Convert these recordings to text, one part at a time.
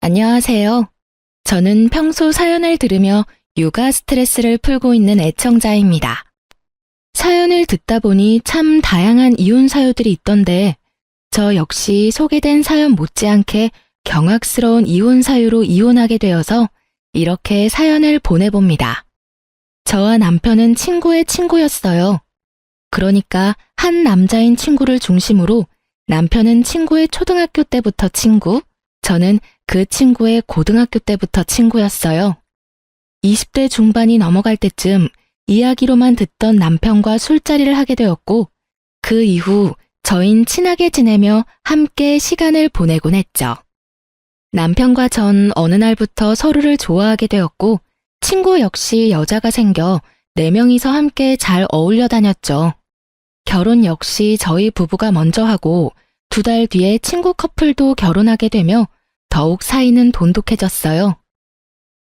안녕하세요. 저는 평소 사연을 들으며 육아 스트레스를 풀고 있는 애청자입니다. 사연을 듣다 보니 참 다양한 이혼 사유들이 있던데 저 역시 소개된 사연 못지않게 경악스러운 이혼 사유로 이혼하게 되어서 이렇게 사연을 보내봅니다. 저와 남편은 친구의 친구였어요. 그러니까 한 남자인 친구를 중심으로 남편은 친구의 초등학교 때부터 친구, 저는 그 친구의 고등학교 때부터 친구였어요. 20대 중반이 넘어갈 때쯤 이야기로만 듣던 남편과 술자리를 하게 되었고 그 이후 저흰 친하게 지내며 함께 시간을 보내곤 했죠. 남편과 전 어느 날부터 서로를 좋아하게 되었고 친구 역시 여자가 생겨 4명이서 함께 잘 어울려 다녔죠. 결혼 역시 저희 부부가 먼저 하고 2달 뒤에 친구 커플도 결혼하게 되며 더욱 사이는 돈독해졌어요.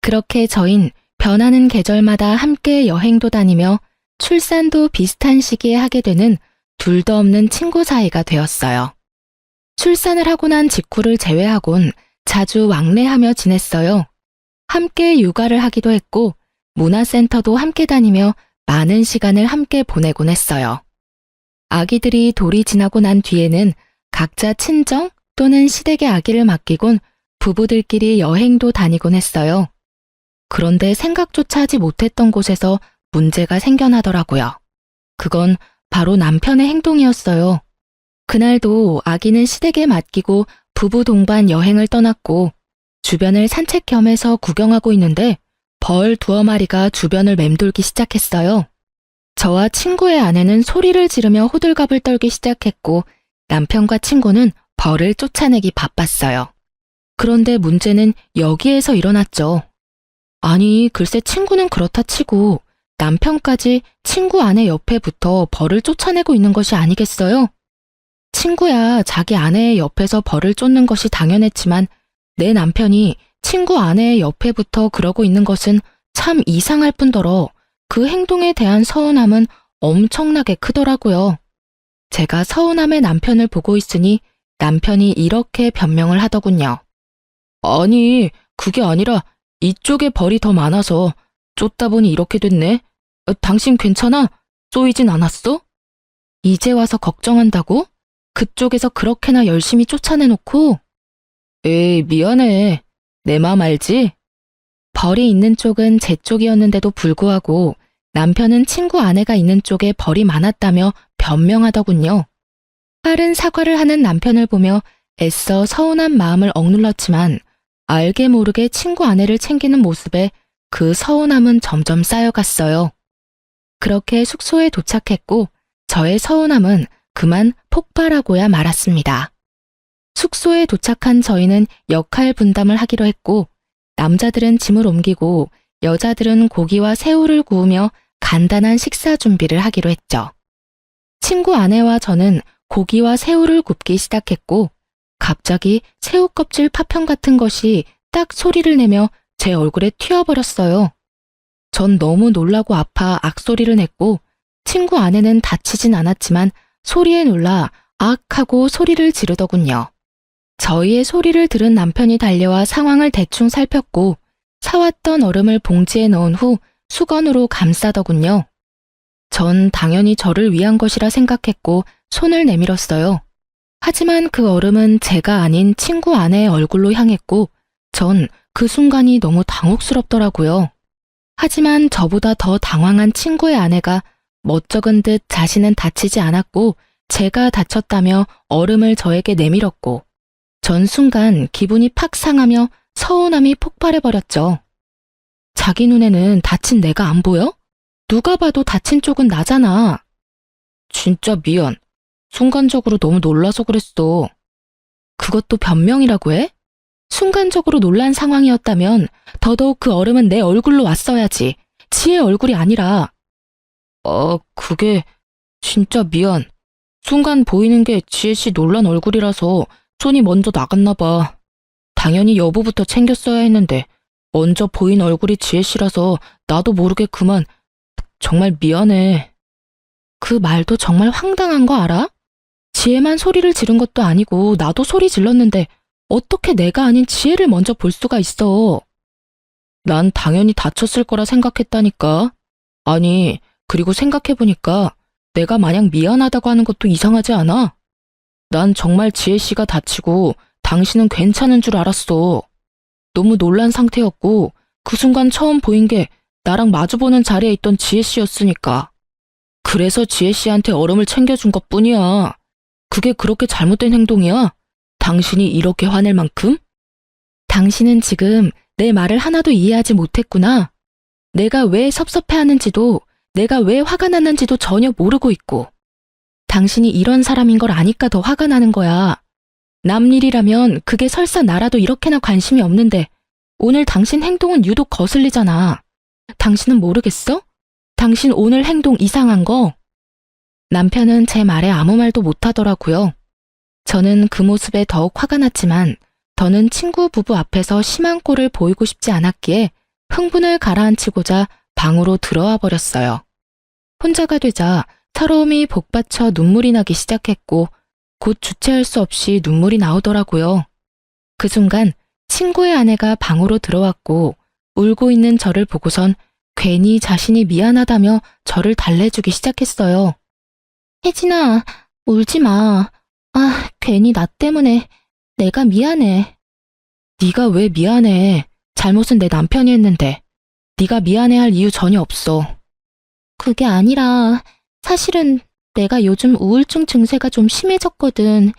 그렇게 저흰 변하는 계절마다 함께 여행도 다니며 출산도 비슷한 시기에 하게 되는 둘도 없는 친구 사이가 되었어요. 출산을 하고 난 직후를 제외하곤 자주 왕래하며 지냈어요. 함께 육아를 하기도 했고 문화센터도 함께 다니며 많은 시간을 함께 보내곤 했어요. 아기들이 돌이 지나고 난 뒤에는 각자 친정 또는 시댁에 아기를 맡기곤 부부들끼리 여행도 다니곤 했어요. 그런데 생각조차 하지 못했던 곳에서 문제가 생겨나더라고요. 그건 바로 남편의 행동이었어요. 그날도 아기는 시댁에 맡기고 부부 동반 여행을 떠났고 주변을 산책 겸해서 구경하고 있는데 벌 2마리가 주변을 맴돌기 시작했어요. 저와 친구의 아내는 소리를 지르며 호들갑을 떨기 시작했고 남편과 친구는 벌을 쫓아내기 바빴어요. 그런데 문제는 여기에서 일어났죠. 아니, 글쎄 친구는 그렇다 치고 남편까지 친구 아내 옆에 붙어 벌을 쫓아내고 있는 것이 아니겠어요? 친구야 자기 아내의 옆에서 벌을 쫓는 것이 당연했지만 내 남편이 친구 아내의 옆에 붙어 그러고 있는 것은 참 이상할 뿐더러 그 행동에 대한 서운함은 엄청나게 크더라고요. 제가 서운함의 남편을 보고 있으니 남편이 이렇게 변명을 하더군요. 아니, 그게 아니라 이쪽에 벌이 더 많아서 쫓다 보니 이렇게 됐네. 당신 괜찮아? 쏘이진 않았어? 이제 와서 걱정한다고? 그쪽에서 그렇게나 열심히 쫓아내놓고? 에이, 미안해. 내 맘 알지? 벌이 있는 쪽은 제 쪽이었는데도 불구하고 남편은 친구 아내가 있는 쪽에 벌이 많았다며 변명하더군요. 빠른 사과를 하는 남편을 보며 애써 서운한 마음을 억눌렀지만 알게 모르게 친구 아내를 챙기는 모습에 그 서운함은 점점 쌓여갔어요. 그렇게 숙소에 도착했고 저의 서운함은 그만 폭발하고야 말았습니다. 숙소에 도착한 저희는 역할 분담을 하기로 했고 남자들은 짐을 옮기고 여자들은 고기와 새우를 구우며 간단한 식사 준비를 하기로 했죠. 친구 아내와 저는 고기와 새우를 굽기 시작했고 갑자기 새우 껍질 파편 같은 것이 딱 소리를 내며 제 얼굴에 튀어버렸어요. 전 너무 놀라고 아파 악소리를 냈고 친구 아내는 다치진 않았지만 소리에 놀라 악 하고 소리를 지르더군요. 저희의 소리를 들은 남편이 달려와 상황을 대충 살폈고 사왔던 얼음을 봉지에 넣은 후 수건으로 감싸더군요. 전 당연히 저를 위한 것이라 생각했고 손을 내밀었어요. 하지만 그 얼음은 제가 아닌 친구 아내의 얼굴로 향했고 전 그 순간이 너무 당혹스럽더라고요. 하지만 저보다 더 당황한 친구의 아내가 멋쩍은 듯 자신은 다치지 않았고 제가 다쳤다며 얼음을 저에게 내밀었고 전 순간 기분이 팍 상하며 서운함이 폭발해버렸죠. 자기 눈에는 다친 내가 안 보여? 누가 봐도 다친 쪽은 나잖아. 진짜 미안. 순간적으로 너무 놀라서 그랬어. 그것도 변명이라고 해? 순간적으로 놀란 상황이었다면 더더욱 그 얼음은 내 얼굴로 왔어야지. 지의 얼굴이 아니라. 그게 진짜 미안. 순간 보이는 게 지혜씨 놀란 얼굴이라서 손이 먼저 나갔나 봐. 당연히 여보부터 챙겼어야 했는데 먼저 보인 얼굴이 지혜씨라서 나도 모르게 그만. 정말 미안해. 그 말도 정말 황당한 거 알아? 지혜만 소리를 지른 것도 아니고 나도 소리 질렀는데 어떻게 내가 아닌 지혜를 먼저 볼 수가 있어? 난 당연히 다쳤을 거라 생각했다니까. 아니, 그리고 생각해보니까 내가 마냥 미안하다고 하는 것도 이상하지 않아? 난 정말 지혜 씨가 다치고 당신은 괜찮은 줄 알았어. 너무 놀란 상태였고 그 순간 처음 보인 게 나랑 마주보는 자리에 있던 지혜 씨였으니까. 그래서 지혜 씨한테 얼음을 챙겨준 것뿐이야. 그게 그렇게 잘못된 행동이야? 당신이 이렇게 화낼 만큼? 당신은 지금 내 말을 하나도 이해하지 못했구나. 내가 왜 섭섭해하는지도 내가 왜 화가 났는지도 전혀 모르고 있고. 당신이 이런 사람인 걸 아니까 더 화가 나는 거야. 남 일이라면 그게 설사 나라도 이렇게나 관심이 없는데 오늘 당신 행동은 유독 거슬리잖아. 당신은 모르겠어? 당신 오늘 행동 이상한 거? 남편은 제 말에 아무 말도 못하더라고요. 저는 그 모습에 더욱 화가 났지만 더는 친구 부부 앞에서 심한 꼴을 보이고 싶지 않았기에 흥분을 가라앉히고자 방으로 들어와 버렸어요. 혼자가 되자 서러움이 복받쳐 눈물이 나기 시작했고 곧 주체할 수 없이 눈물이 나오더라고요. 그 순간 친구의 아내가 방으로 들어왔고 울고 있는 저를 보고선 괜히 자신이 미안하다며 저를 달래주기 시작했어요. 혜진아, 울지 마. 아, 괜히 나 때문에 내가 미안해. 네가 왜 미안해? 잘못은 내 남편이 했는데. 네가 미안해할 이유 전혀 없어. 그게 아니라 사실은 내가 요즘 우울증 증세가 좀 심해졌거든.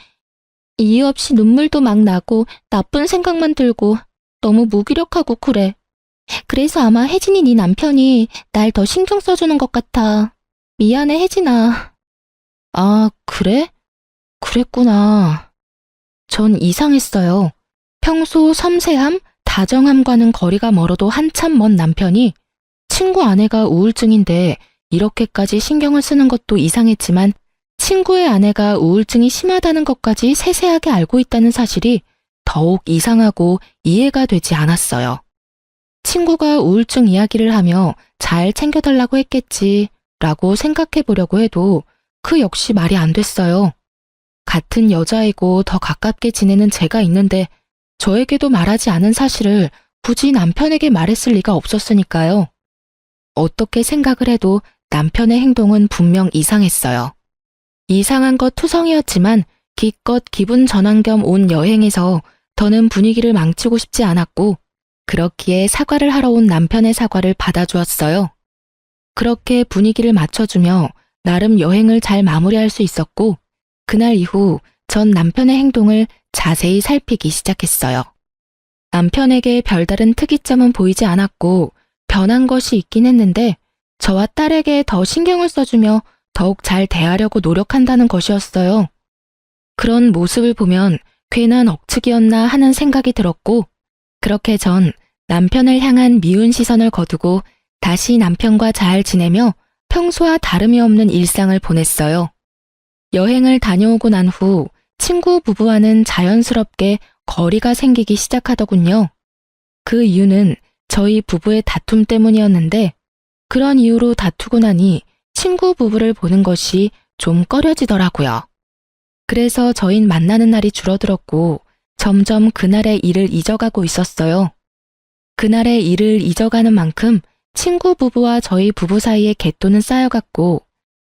이유 없이 눈물도 막 나고 나쁜 생각만 들고 너무 무기력하고 그래. 그래서 아마 혜진이 네 남편이 날 더 신경 써주는 것 같아. 미안해, 혜진아. 아, 그래? 그랬구나. 전 이상했어요. 평소 섬세함, 다정함과는 거리가 멀어도 한참 먼 남편이 친구 아내가 우울증인데 이렇게까지 신경을 쓰는 것도 이상했지만 친구의 아내가 우울증이 심하다는 것까지 세세하게 알고 있다는 사실이 더욱 이상하고 이해가 되지 않았어요. 친구가 우울증 이야기를 하며 잘 챙겨달라고 했겠지 라고 생각해 보려고 해도 그 역시 말이 안 됐어요. 같은 여자이고 더 가깝게 지내는 제가 있는데 저에게도 말하지 않은 사실을 굳이 남편에게 말했을 리가 없었으니까요. 어떻게 생각을 해도 남편의 행동은 분명 이상했어요. 이상한 것 투성이었지만 기껏 기분 전환 겸 온 여행에서 더는 분위기를 망치고 싶지 않았고 그렇기에 사과를 하러 온 남편의 사과를 받아주었어요. 그렇게 분위기를 맞춰주며 나름 여행을 잘 마무리할 수 있었고 그날 이후 전 남편의 행동을 자세히 살피기 시작했어요. 남편에게 별다른 특이점은 보이지 않았고 변한 것이 있긴 했는데 저와 딸에게 더 신경을 써주며 더욱 잘 대하려고 노력한다는 것이었어요. 그런 모습을 보면 괜한 억측이었나 하는 생각이 들었고 그렇게 전 남편을 향한 미운 시선을 거두고 다시 남편과 잘 지내며 평소와 다름이 없는 일상을 보냈어요. 여행을 다녀오고 난 후 친구 부부와는 자연스럽게 거리가 생기기 시작하더군요. 그 이유는 저희 부부의 다툼 때문이었는데 그런 이유로 다투고 나니 친구 부부를 보는 것이 좀 꺼려지더라고요. 그래서 저흰 만나는 날이 줄어들었고 점점 그날의 일을 잊어가고 있었어요. 그날의 일을 잊어가는 만큼 친구 부부와 저희 부부 사이의 갯돈은 쌓여갔고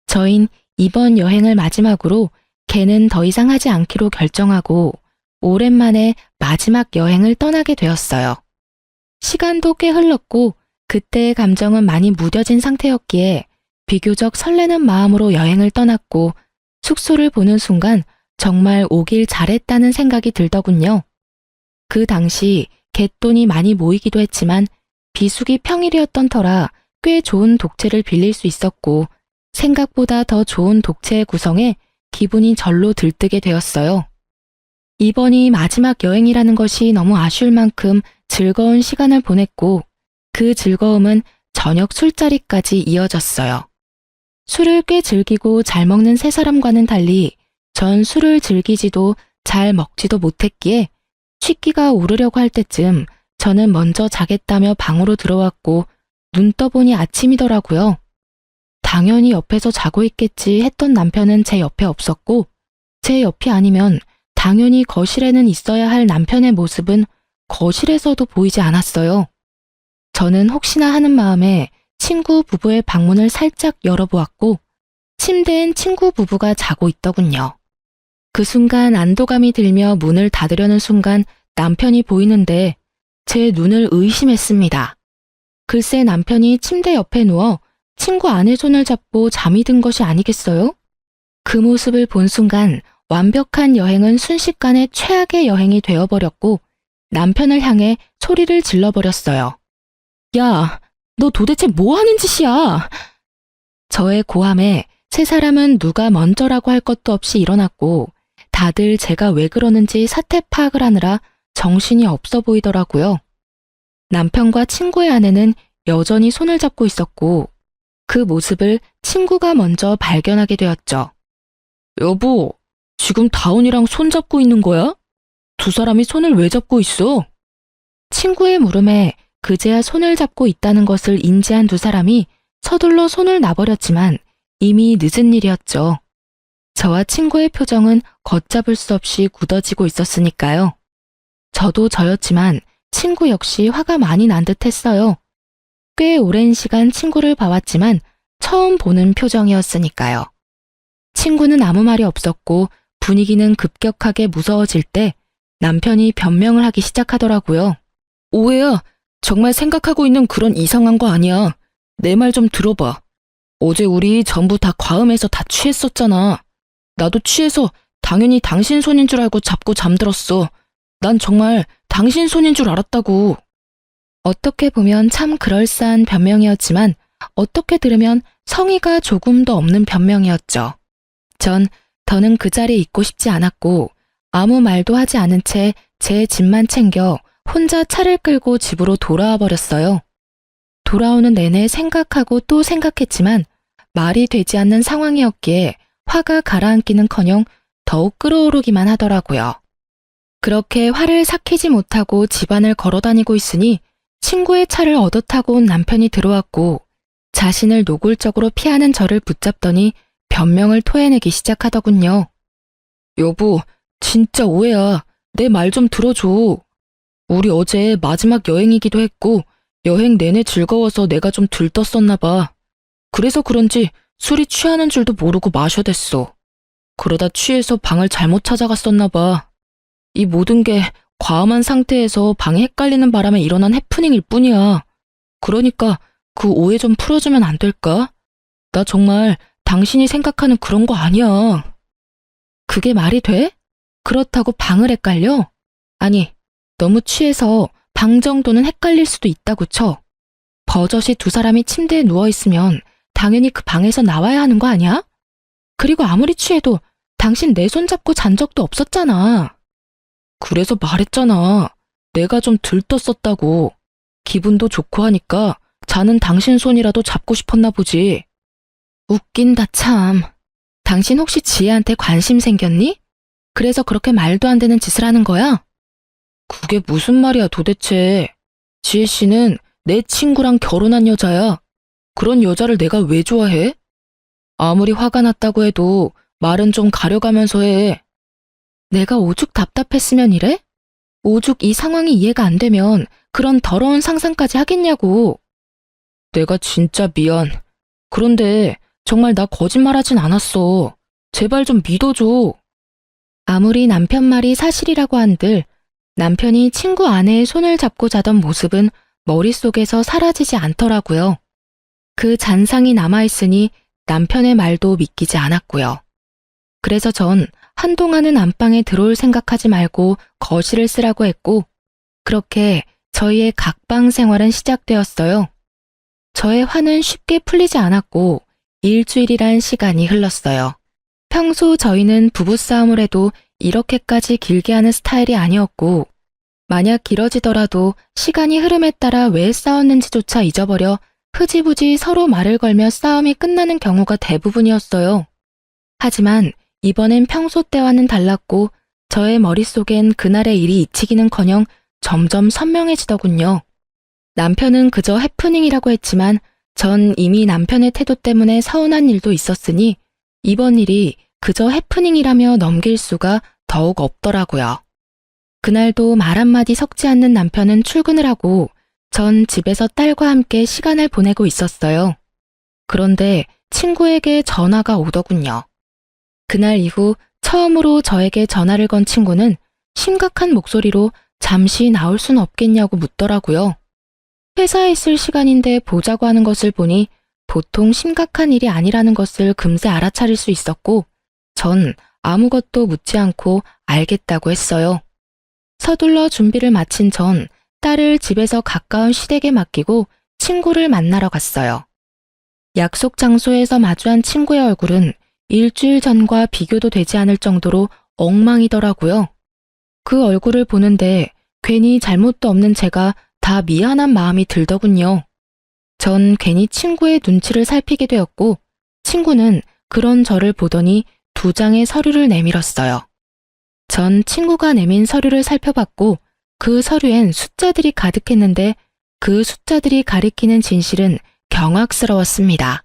저흰 이번 여행을 마지막으로 걔는 더 이상 하지 않기로 결정하고 오랜만에 마지막 여행을 떠나게 되었어요. 시간도 꽤 흘렀고 그때의 감정은 많이 무뎌진 상태였기에 비교적 설레는 마음으로 여행을 떠났고 숙소를 보는 순간 정말 오길 잘했다는 생각이 들더군요. 그 당시 갯돈이 많이 모이기도 했지만 비수기 평일이었던 터라 꽤 좋은 독채를 빌릴 수 있었고 생각보다 더 좋은 독채의 구성에 기분이 절로 들뜨게 되었어요. 이번이 마지막 여행이라는 것이 너무 아쉬울 만큼 즐거운 시간을 보냈고 그 즐거움은 저녁 술자리까지 이어졌어요. 술을 꽤 즐기고 잘 먹는 세 사람과는 달리 전 술을 즐기지도 잘 먹지도 못했기에 취기가 오르려고 할 때쯤 저는 먼저 자겠다며 방으로 들어왔고 눈 떠보니 아침이더라고요. 당연히 옆에서 자고 있겠지 했던 남편은 제 옆에 없었고 제 옆이 아니면 당연히 거실에는 있어야 할 남편의 모습은 거실에서도 보이지 않았어요. 저는 혹시나 하는 마음에 친구 부부의 방문을 살짝 열어보았고 침대엔 친구 부부가 자고 있더군요. 그 순간 안도감이 들며 문을 닫으려는 순간 남편이 보이는데 제 눈을 의심했습니다. 글쎄 남편이 침대 옆에 누워 친구 아내 손을 잡고 잠이 든 것이 아니겠어요? 그 모습을 본 순간 완벽한 여행은 순식간에 최악의 여행이 되어버렸고 남편을 향해 소리를 질러버렸어요. 야, 너 도대체 뭐 하는 짓이야? 저의 고함에 세 사람은 누가 먼저라고 할 것도 없이 일어났고 다들 제가 왜 그러는지 사태 파악을 하느라 정신이 없어 보이더라고요. 남편과 친구의 아내는 여전히 손을 잡고 있었고 그 모습을 친구가 먼저 발견하게 되었죠. 여보, 지금 다운이랑 손 잡고 있는 거야? 두 사람이 손을 왜 잡고 있어? 친구의 물음에 그제야 손을 잡고 있다는 것을 인지한 두 사람이 서둘러 손을 놔버렸지만 이미 늦은 일이었죠. 저와 친구의 표정은 걷잡을 수 없이 굳어지고 있었으니까요. 저도 저였지만 친구 역시 화가 많이 난 듯 했어요. 꽤 오랜 시간 친구를 봐왔지만 처음 보는 표정이었으니까요. 친구는 아무 말이 없었고 분위기는 급격하게 무서워질 때 남편이 변명을 하기 시작하더라고요. 오해야, 정말 생각하고 있는 그런 이상한 거 아니야. 내 말 좀 들어봐. 어제 우리 전부 다 과음해서 다 취했었잖아. 나도 취해서 당연히 당신 손인 줄 알고 잡고 잠들었어. 난 정말 당신 손인 줄 알았다고. 어떻게 보면 참 그럴싸한 변명이었지만 어떻게 들으면 성의가 조금도 없는 변명이었죠. 전 더는 그 자리에 있고 싶지 않았고 아무 말도 하지 않은 채 제 짐만 챙겨 혼자 차를 끌고 집으로 돌아와 버렸어요. 돌아오는 내내 생각하고 또 생각했지만 말이 되지 않는 상황이었기에 화가 가라앉기는커녕 더욱 끓어오르기만 하더라고요. 그렇게 화를 삭히지 못하고 집안을 걸어다니고 있으니 친구의 차를 얻어 타고 온 남편이 들어왔고 자신을 노골적으로 피하는 저를 붙잡더니 변명을 토해내기 시작하더군요. 여보, 진짜 오해야. 내 말 좀 들어줘. 우리 어제 마지막 여행이기도 했고 여행 내내 즐거워서 내가 좀 들떴었나 봐. 그래서 그런지 술이 취하는 줄도 모르고 마셔댔어. 그러다 취해서 방을 잘못 찾아갔었나 봐. 이 모든 게 과음한 상태에서 방이 헷갈리는 바람에 일어난 해프닝일 뿐이야. 그러니까 그 오해 좀 풀어주면 안 될까? 나 정말 당신이 생각하는 그런 거 아니야. 그게 말이 돼? 그렇다고 방을 헷갈려? 아니, 너무 취해서 방 정도는 헷갈릴 수도 있다고 쳐. 버젓이 두 사람이 침대에 누워있으면 당연히 그 방에서 나와야 하는 거 아니야? 그리고 아무리 취해도 당신 내 손 잡고 잔 적도 없었잖아. 그래서 말했잖아. 내가 좀 들떴었다고. 기분도 좋고 하니까 자는 당신 손이라도 잡고 싶었나 보지. 웃긴다 참. 당신 혹시 지혜한테 관심 생겼니? 그래서 그렇게 말도 안 되는 짓을 하는 거야? 그게 무슨 말이야 도대체. 지혜 씨는 내 친구랑 결혼한 여자야. 그런 여자를 내가 왜 좋아해? 아무리 화가 났다고 해도 말은 좀 가려가면서 해. 내가 오죽 답답했으면 이래? 오죽 이 상황이 이해가 안 되면 그런 더러운 상상까지 하겠냐고. 내가 진짜 미안. 그런데 정말 나 거짓말하진 않았어. 제발 좀 믿어줘. 아무리 남편 말이 사실이라고 한들 남편이 친구 아내의 손을 잡고 자던 모습은 머릿속에서 사라지지 않더라고요. 그 잔상이 남아있으니 남편의 말도 믿기지 않았고요. 그래서 전 한동안은 안방에 들어올 생각하지 말고 거실을 쓰라고 했고 그렇게 저희의 각방 생활은 시작되었어요. 저의 화는 쉽게 풀리지 않았고 일주일이란 시간이 흘렀어요. 평소 저희는 부부싸움을 해도 이렇게까지 길게 하는 스타일이 아니었고 만약 길어지더라도 시간이 흐름에 따라 왜 싸웠는지조차 잊어버려 흐지부지 서로 말을 걸며 싸움이 끝나는 경우가 대부분이었어요. 하지만 이번엔 평소 때와는 달랐고 저의 머릿속엔 그날의 일이 잊히기는커녕 점점 선명해지더군요. 남편은 그저 해프닝이라고 했지만 전 이미 남편의 태도 때문에 서운한 일도 있었으니 이번 일이 그저 해프닝이라며 넘길 수가 더욱 없더라고요. 그날도 말 한마디 섞지 않는 남편은 출근을 하고 전 집에서 딸과 함께 시간을 보내고 있었어요. 그런데 친구에게 전화가 오더군요. 그날 이후 처음으로 저에게 전화를 건 친구는 심각한 목소리로 잠시 나올 순 없겠냐고 묻더라고요. 회사에 있을 시간인데 보자고 하는 것을 보니 보통 심각한 일이 아니라는 것을 금세 알아차릴 수 있었고 전 아무것도 묻지 않고 알겠다고 했어요. 서둘러 준비를 마친 전 딸을 집에서 가까운 시댁에 맡기고 친구를 만나러 갔어요. 약속 장소에서 마주한 친구의 얼굴은 일주일 전과 비교도 되지 않을 정도로 엉망이더라고요. 그 얼굴을 보는데 괜히 잘못도 없는 제가 다 미안한 마음이 들더군요. 전 괜히 친구의 눈치를 살피게 되었고 친구는 그런 저를 보더니 2장의 서류를 내밀었어요. 전 친구가 내민 서류를 살펴봤고 그 서류엔 숫자들이 가득했는데 그 숫자들이 가리키는 진실은 경악스러웠습니다.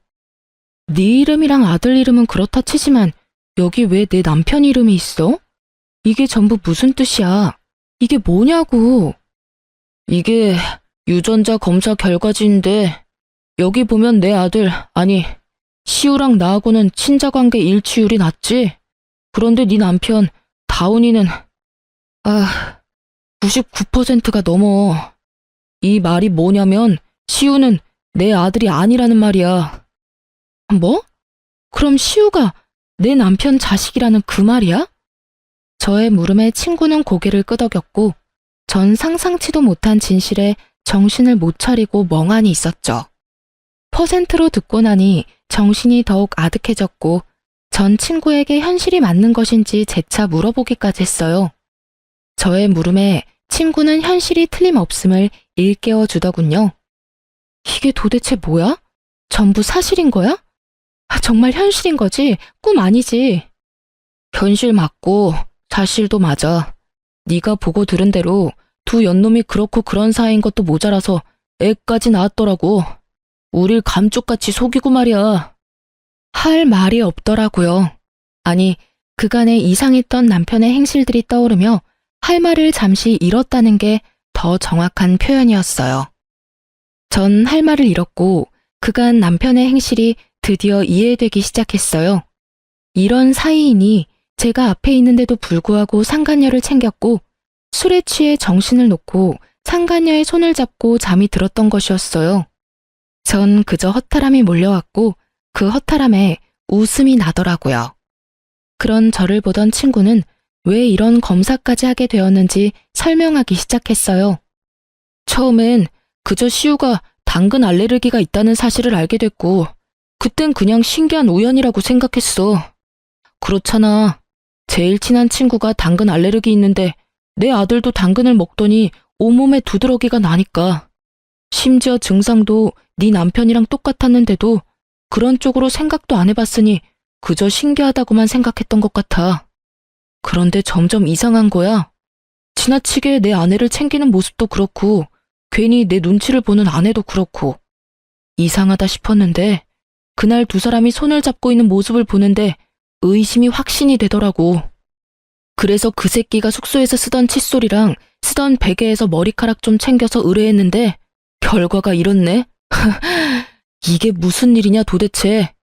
네 이름이랑 아들 이름은 그렇다 치지만 여기 왜 내 남편 이름이 있어? 이게 전부 무슨 뜻이야? 이게 뭐냐고. 이게 유전자 검사 결과지인데 여기 보면 내 아들, 아니 시우랑 나하고는 친자관계 일치율이 낮지? 그런데 네 남편 다운이는 99%가 넘어. 이 말이 뭐냐면 시우는 내 아들이 아니라는 말이야. 뭐? 그럼 시우가 내 남편 자식이라는 그 말이야? 저의 물음에 친구는 고개를 끄덕였고 전 상상치도 못한 진실에 정신을 못 차리고 멍하니 있었죠. 퍼센트로 듣고 나니 정신이 더욱 아득해졌고 전 친구에게 현실이 맞는 것인지 재차 물어보기까지 했어요. 저의 물음에 친구는 현실이 틀림없음을 일깨워 주더군요. 이게 도대체 뭐야? 전부 사실인 거야? 정말 현실인 거지? 꿈 아니지? 현실 맞고 사실도 맞아. 네가 보고 들은 대로 2 연놈이 그렇고 그런 사이인 것도 모자라서 애까지 낳았더라고. 우릴 감쪽같이 속이고 말이야. 할 말이 없더라고요. 아니, 그간의 이상했던 남편의 행실들이 떠오르며 할 말을 잠시 잃었다는 게 더 정확한 표현이었어요. 전 할 말을 잃었고 그간 남편의 행실이 드디어 이해되기 시작했어요. 이런 사이이니 제가 앞에 있는데도 불구하고 상간녀를 챙겼고 술에 취해 정신을 놓고 상간녀의 손을 잡고 잠이 들었던 것이었어요. 전 그저 허탈함이 몰려왔고 그 허탈함에 웃음이 나더라고요. 그런 저를 보던 친구는 왜 이런 검사까지 하게 되었는지 설명하기 시작했어요. 처음엔 그저 시우가 당근 알레르기가 있다는 사실을 알게 됐고 그땐 그냥 신기한 우연이라고 생각했어. 그렇잖아. 제일 친한 친구가 당근 알레르기 있는데 내 아들도 당근을 먹더니 온몸에 두드러기가 나니까. 심지어 증상도 네 남편이랑 똑같았는데도 그런 쪽으로 생각도 안 해봤으니 그저 신기하다고만 생각했던 것 같아. 그런데 점점 이상한 거야. 지나치게 내 아내를 챙기는 모습도 그렇고 괜히 내 눈치를 보는 아내도 그렇고 이상하다 싶었는데 그날 2 사람이 손을 잡고 있는 모습을 보는데 의심이 확신이 되더라고. 그래서 그 새끼가 숙소에서 쓰던 칫솔이랑 쓰던 베개에서 머리카락 좀 챙겨서 의뢰했는데 결과가 이렇네. 이게 무슨 일이냐 도대체.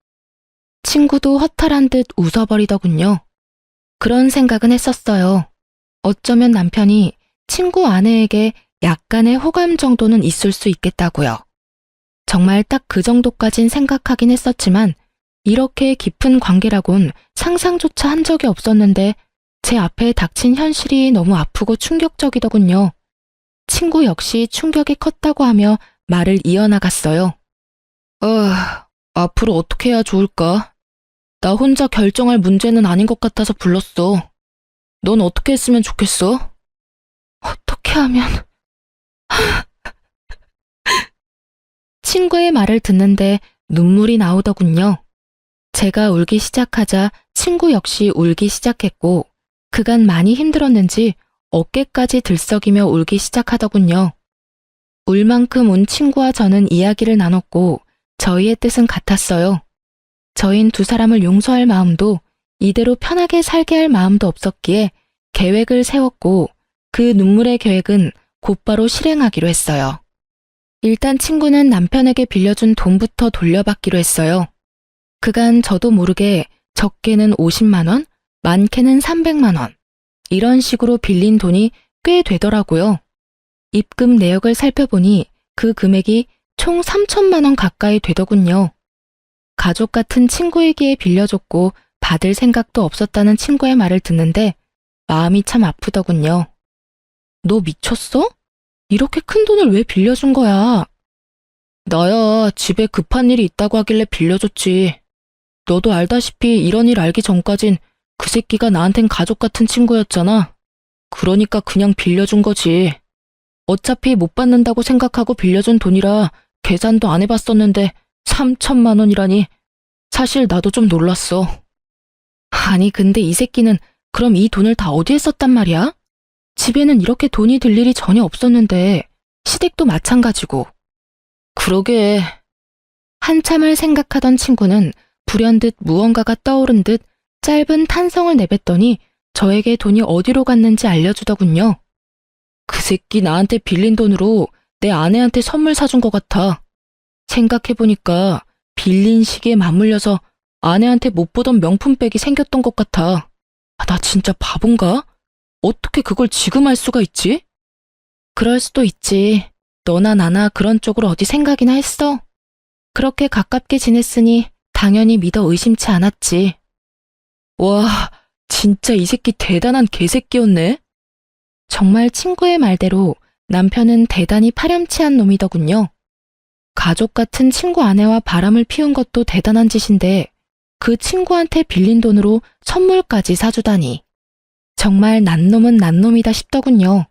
친구도 허탈한 듯 웃어버리더군요. 그런 생각은 했었어요. 어쩌면 남편이 친구 아내에게 약간의 호감 정도는 있을 수 있겠다고요. 정말 딱 그 정도까진 생각하긴 했었지만 이렇게 깊은 관계라곤 상상조차 한 적이 없었는데 제 앞에 닥친 현실이 너무 아프고 충격적이더군요. 친구 역시 충격이 컸다고 하며 말을 이어나갔어요. 앞으로 어떻게 해야 좋을까? 나 혼자 결정할 문제는 아닌 것 같아서 불렀어. 넌 어떻게 했으면 좋겠어? 어떻게 하면... 친구의 말을 듣는데 눈물이 나오더군요. 제가 울기 시작하자 친구 역시 울기 시작했고 그간 많이 힘들었는지 어깨까지 들썩이며 울기 시작하더군요. 울 만큼 운 친구와 저는 이야기를 나눴고 저희의 뜻은 같았어요. 저흰 2 사람을 용서할 마음도 이대로 편하게 살게 할 마음도 없었기에 계획을 세웠고 그 눈물의 계획은 곧바로 실행하기로 했어요. 일단 친구는 남편에게 빌려준 돈부터 돌려받기로 했어요. 그간 저도 모르게 적게는 50만 원, 많게는 300만 원. 이런 식으로 빌린 돈이 꽤 되더라고요. 입금 내역을 살펴보니 그 금액이 총 3천만 원 가까이 되더군요. 가족 같은 친구에게 빌려줬고 받을 생각도 없었다는 친구의 말을 듣는데 마음이 참 아프더군요. 너 미쳤어? 이렇게 큰 돈을 왜 빌려준 거야? 나야 집에 급한 일이 있다고 하길래 빌려줬지. 너도 알다시피 이런 일 알기 전까진 그 새끼가 나한텐 가족 같은 친구였잖아. 그러니까 그냥 빌려준 거지. 어차피 못 받는다고 생각하고 빌려준 돈이라 계산도 안 해봤었는데 3천만 원이라니. 사실 나도 좀 놀랐어. 아니 근데 이 새끼는 그럼 이 돈을 다 어디에 썼단 말이야? 집에는 이렇게 돈이 들 일이 전혀 없었는데 시댁도 마찬가지고. 그러게. 한참을 생각하던 친구는 불현듯 무언가가 떠오른 듯 짧은 탄성을 내뱉더니 저에게 돈이 어디로 갔는지 알려주더군요. 그 새끼 나한테 빌린 돈으로 내 아내한테 선물 사준 것 같아. 생각해보니까 빌린 시기에 맞물려서 아내한테 못 보던 명품백이 생겼던 것 같아. 나 진짜 바본가? 어떻게 그걸 지금 알 수가 있지? 그럴 수도 있지. 너나 나나 그런 쪽으로 어디 생각이나 했어? 그렇게 가깝게 지냈으니 당연히 믿어 의심치 않았지. 와, 진짜 이 새끼 대단한 개새끼였네. 정말 친구의 말대로 남편은 대단히 파렴치한 놈이더군요. 가족 같은 친구 아내와 바람을 피운 것도 대단한 짓인데 그 친구한테 빌린 돈으로 선물까지 사주다니. 정말 난놈은 난놈이다 싶더군요.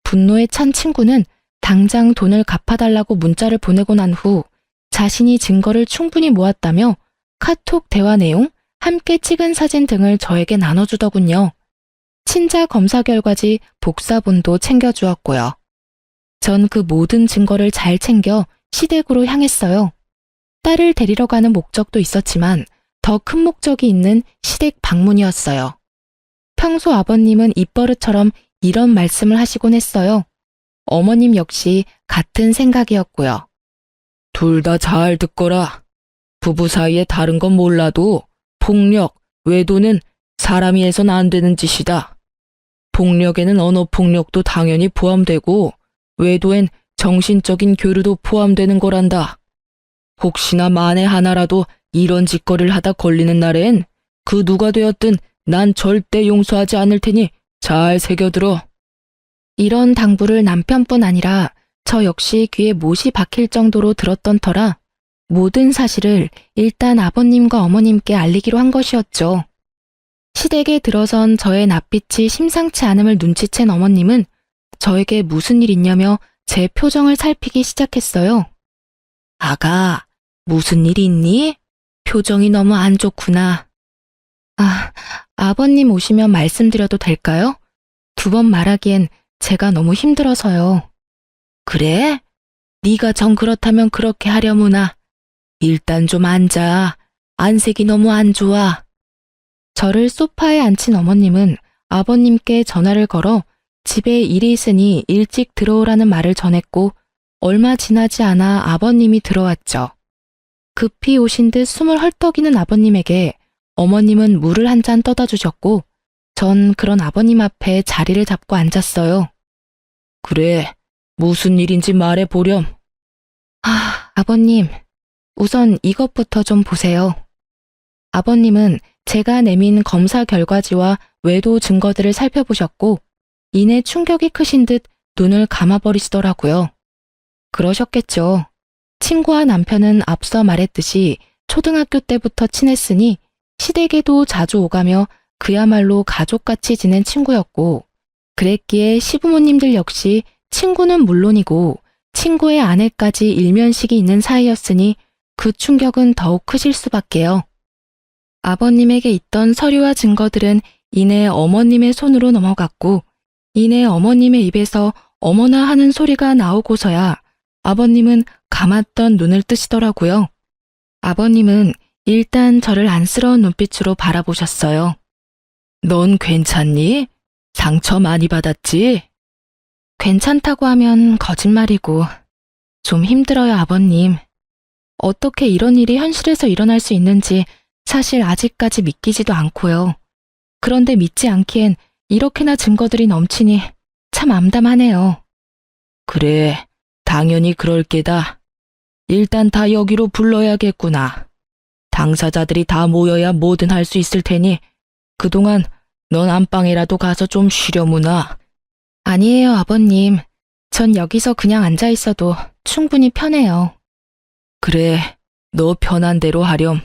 분노에 찬 친구는 당장 돈을 갚아달라고 문자를 보내고 난 후 자신이 증거를 충분히 모았다며 카톡 대화 내용, 함께 찍은 사진 등을 저에게 나눠주더군요. 친자 검사 결과지 복사본도 챙겨주었고요. 전 그 모든 증거를 잘 챙겨 시댁으로 향했어요. 딸을 데리러 가는 목적도 있었지만 더 큰 목적이 있는 시댁 방문이었어요. 평소 아버님은 입버릇처럼 이런 말씀을 하시곤 했어요. 어머님 역시 같은 생각이었고요. 둘 다 잘 듣거라. 부부 사이에 다른 건 몰라도 폭력, 외도는 사람이 해선 안 되는 짓이다. 폭력에는 언어폭력도 당연히 포함되고 외도엔 정신적인 교류도 포함되는 거란다. 혹시나 만에 하나라도 이런 짓거리를 하다 걸리는 날엔 그 누가 되었든 난 절대 용서하지 않을 테니 잘 새겨들어. 이런 당부를 남편뿐 아니라 저 역시 귀에 못이 박힐 정도로 들었던 터라 모든 사실을 일단 아버님과 어머님께 알리기로 한 것이었죠. 시댁에 들어선 저의 낯빛이 심상치 않음을 눈치챈 어머님은 저에게 무슨 일 있냐며 제 표정을 살피기 시작했어요. 아가, 무슨 일이 있니? 표정이 너무 안 좋구나. 아버님 오시면 말씀드려도 될까요? 2번 말하기엔 제가 너무 힘들어서요. 그래? 네가 정 그렇다면 그렇게 하려무나. 일단 좀 앉아. 안색이 너무 안 좋아. 저를 소파에 앉힌 어머님은 아버님께 전화를 걸어 집에 일이 있으니 일찍 들어오라는 말을 전했고 얼마 지나지 않아 아버님이 들어왔죠. 급히 오신 듯 숨을 헐떡이는 아버님에게 어머님은 물을 한 잔 떠다 주셨고 전 그런 아버님 앞에 자리를 잡고 앉았어요. 그래, 무슨 일인지 말해보렴. 아버님, 우선 이것부터 좀 보세요. 아버님은 제가 내민 검사 결과지와 외도 증거들을 살펴보셨고 이내 충격이 크신 듯 눈을 감아버리시더라고요. 그러셨겠죠. 친구와 남편은 앞서 말했듯이 초등학교 때부터 친했으니 시댁에도 자주 오가며 그야말로 가족같이 지낸 친구였고 그랬기에 시부모님들 역시 친구는 물론이고 친구의 아내까지 일면식이 있는 사이였으니 그 충격은 더욱 크실 수밖에요. 아버님에게 있던 서류와 증거들은 이내 어머님의 손으로 넘어갔고 이내 어머님의 입에서 어머나 하는 소리가 나오고서야 아버님은 감았던 눈을 뜨시더라고요. 아버님은 일단 저를 안쓰러운 눈빛으로 바라보셨어요. 넌 괜찮니? 상처 많이 받았지? 괜찮다고 하면 거짓말이고 좀 힘들어요, 아버님. 어떻게 이런 일이 현실에서 일어날 수 있는지 사실 아직까지 믿기지도 않고요. 그런데 믿지 않기엔 이렇게나 증거들이 넘치니 참 암담하네요. 그래, 당연히 그럴 게다. 일단 다 여기로 불러야겠구나. 당사자들이 다 모여야 뭐든 할 수 있을 테니 그동안 넌 안방에라도 가서 좀 쉬려무나. 아니에요, 아버님. 전 여기서 그냥 앉아 있어도 충분히 편해요. 그래, 너 편한 대로 하렴.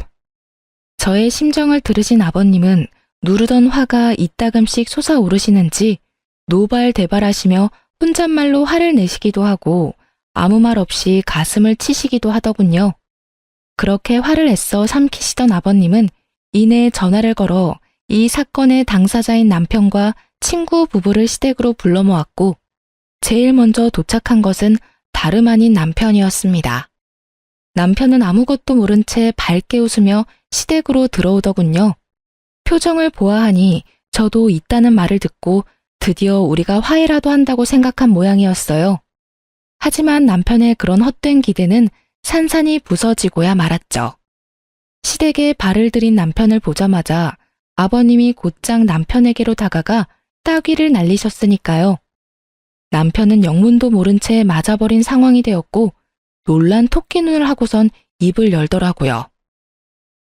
저의 심정을 들으신 아버님은 누르던 화가 이따금씩 솟아오르시는지 노발대발하시며 혼잣말로 화를 내시기도 하고 아무 말 없이 가슴을 치시기도 하더군요. 그렇게 화를 애써 삼키시던 아버님은 이내 전화를 걸어 이 사건의 당사자인 남편과 친구 부부를 시댁으로 불러 모았고 제일 먼저 도착한 것은 다름 아닌 남편이었습니다. 남편은 아무것도 모른 채 밝게 웃으며 시댁으로 들어오더군요. 표정을 보아하니 저도 있다는 말을 듣고 드디어 우리가 화해라도 한다고 생각한 모양이었어요. 하지만 남편의 그런 헛된 기대는 산산이 부서지고야 말았죠. 시댁에 발을 들인 남편을 보자마자 아버님이 곧장 남편에게로 다가가 따귀를 날리셨으니까요. 남편은 영문도 모른 채 맞아버린 상황이 되었고 놀란 토끼 눈을 하고선 입을 열더라고요.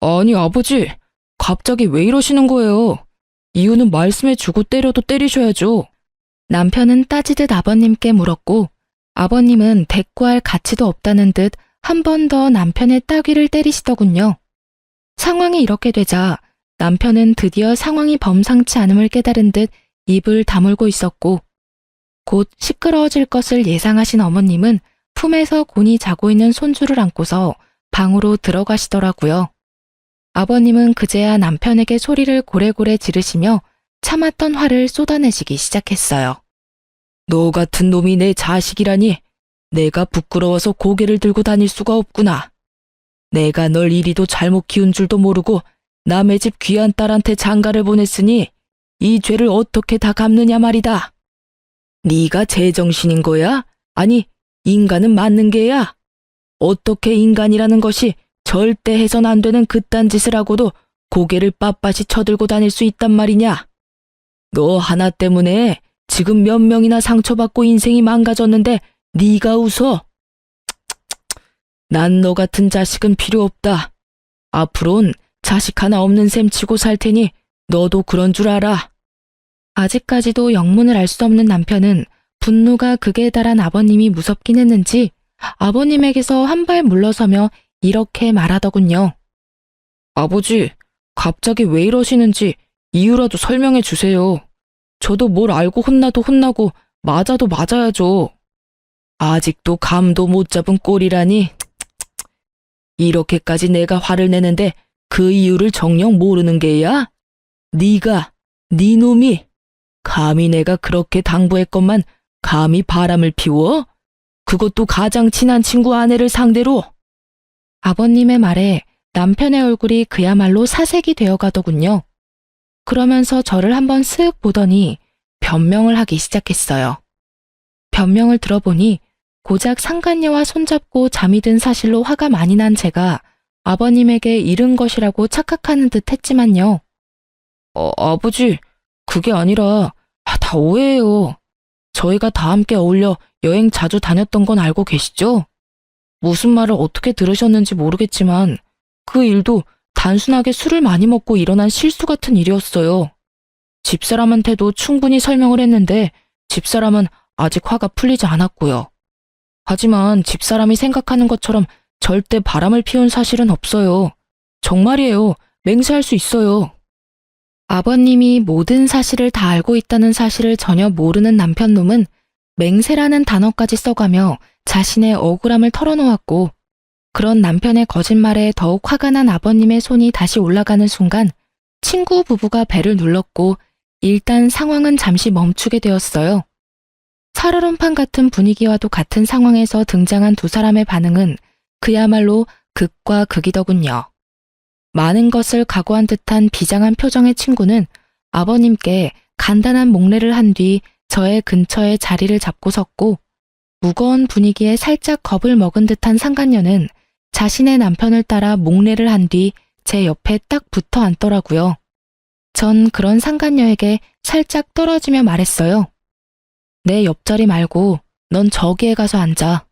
아니 아버지, 갑자기 왜 이러시는 거예요? 이유는 말씀해주고 때려도 때리셔야죠. 남편은 따지듯 아버님께 물었고 아버님은 대꾸할 가치도 없다는 듯 한 번 더 남편의 따귀를 때리시더군요. 상황이 이렇게 되자 남편은 드디어 상황이 범상치 않음을 깨달은 듯 입을 다물고 있었고 곧 시끄러워질 것을 예상하신 어머님은 품에서 곤히 자고 있는 손주를 안고서 방으로 들어가시더라고요. 아버님은 그제야 남편에게 소리를 고래고래 지르시며 참았던 화를 쏟아내시기 시작했어요. 너 같은 놈이 내 자식이라니 내가 부끄러워서 고개를 들고 다닐 수가 없구나. 내가 널 이리도 잘못 키운 줄도 모르고 남의 집 귀한 딸한테 장가를 보냈으니 이 죄를 어떻게 다 갚느냐 말이다. 네가 제정신인 거야? 아니, 인간은 맞는 게야? 어떻게 인간이라는 것이 절대 해선 안 되는 그딴 짓을 하고도 고개를 빳빳이 쳐들고 다닐 수 있단 말이냐? 너 하나 때문에 지금 몇 명이나 상처받고 인생이 망가졌는데 네가 웃어? 난 너 같은 자식은 필요 없다. 앞으론 자식 하나 없는 셈 치고 살 테니 너도 그런 줄 알아. 아직까지도 영문을 알 수 없는 남편은 분노가 극에 달한 아버님이 무섭긴 했는지 아버님에게서 한 발 물러서며 이렇게 말하더군요. 아버지, 갑자기 왜 이러시는지 이유라도 설명해 주세요. 저도 뭘 알고 혼나도 혼나고 맞아도 맞아야죠. 아직도 감도 못 잡은 꼴이라니. 이렇게까지 내가 화를 내는데 그 이유를 정녕 모르는 게야? 네가, 네 놈이 감히 내가 그렇게 당부했건만 감히 바람을 피워? 그것도 가장 친한 친구 아내를 상대로? 아버님의 말에 남편의 얼굴이 그야말로 사색이 되어 가더군요. 그러면서 저를 한번 쓱 보더니 변명을 하기 시작했어요. 변명을 들어보니 고작 상간녀와 손잡고 잠이 든 사실로 화가 많이 난 제가 아버님에게 잃은 것이라고 착각하는 듯 했지만요. 아버지, 그게 아니라 다 오해예요. 저희가 다 함께 어울려 여행 자주 다녔던 건 알고 계시죠? 무슨 말을 어떻게 들으셨는지 모르겠지만 그 일도 단순하게 술을 많이 먹고 일어난 실수 같은 일이었어요. 집사람한테도 충분히 설명을 했는데 집사람은 아직 화가 풀리지 않았고요. 하지만 집사람이 생각하는 것처럼 절대 바람을 피운 사실은 없어요. 정말이에요. 맹세할 수 있어요. 아버님이 모든 사실을 다 알고 있다는 사실을 전혀 모르는 남편놈은 맹세라는 단어까지 써가며 자신의 억울함을 털어놓았고 그런 남편의 거짓말에 더욱 화가 난 아버님의 손이 다시 올라가는 순간 친구 부부가 배를 눌렀고 일단 상황은 잠시 멈추게 되었어요. 살얼음판 같은 분위기와도 같은 상황에서 등장한 두 사람의 반응은 그야말로 극과 극이더군요. 많은 것을 각오한 듯한 비장한 표정의 친구는 아버님께 간단한 목례를 한 뒤 저의 근처에 자리를 잡고 섰고 무거운 분위기에 살짝 겁을 먹은 듯한 상간녀는 자신의 남편을 따라 목례를 한 뒤 제 옆에 딱 붙어 앉더라고요. 전 그런 상간녀에게 살짝 떨어지며 말했어요. 내 옆자리 말고 넌 저기에 가서 앉아.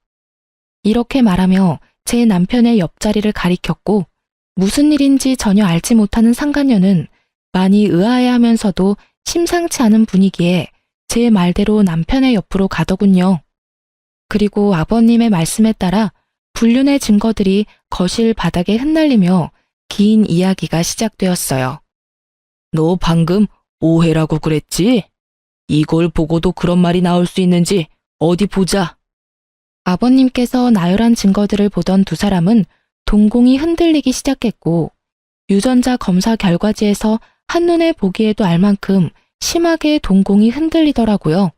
이렇게 말하며 제 남편의 옆자리를 가리켰고 무슨 일인지 전혀 알지 못하는 상간녀는 많이 의아해하면서도 심상치 않은 분위기에 제 말대로 남편의 옆으로 가더군요. 그리고 아버님의 말씀에 따라 불륜의 증거들이 거실 바닥에 흩날리며 긴 이야기가 시작되었어요. 너 방금 오해라고 그랬지? 이걸 보고도 그런 말이 나올 수 있는지 어디 보자. 아버님께서 나열한 증거들을 보던 두 사람은 동공이 흔들리기 시작했고 유전자 검사 결과지에서 한눈에 보기에도 알 만큼 심하게 동공이 흔들리더라고요.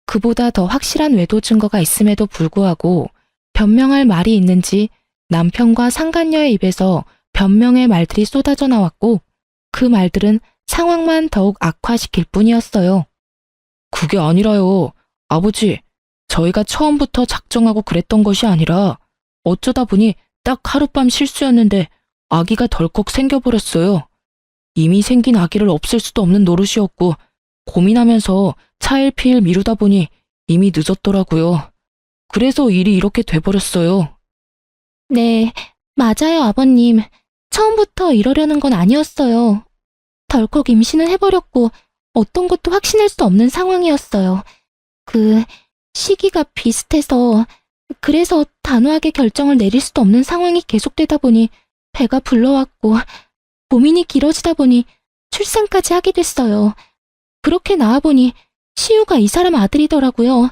그보다 더 확실한 외도 증거가 있음에도 불구하고 변명할 말이 있는지 남편과 상간녀의 입에서 변명의 말들이 쏟아져 나왔고 그 말들은 상황만 더욱 악화시킬 뿐이었어요. 그게 아니라요. 아버지, 저희가 처음부터 작정하고 그랬던 것이 아니라 어쩌다 보니 딱 하룻밤 실수였는데 아기가 덜컥 생겨버렸어요. 이미 생긴 아기를 없앨 수도 없는 노릇이었고 고민하면서 차일피일 미루다 보니 이미 늦었더라고요. 그래서 일이 이렇게 돼버렸어요. 네, 맞아요, 아버님. 처음부터 이러려는 건 아니었어요. 덜컥 임신을 해버렸고 어떤 것도 확신할 수 없는 상황이었어요. 시기가 비슷해서 그래서 단호하게 결정을 내릴 수도 없는 상황이 계속되다 보니 배가 불러왔고 고민이 길어지다 보니 출산까지 하게 됐어요. 그렇게 나와보니 시우가 이 사람 아들이더라고요.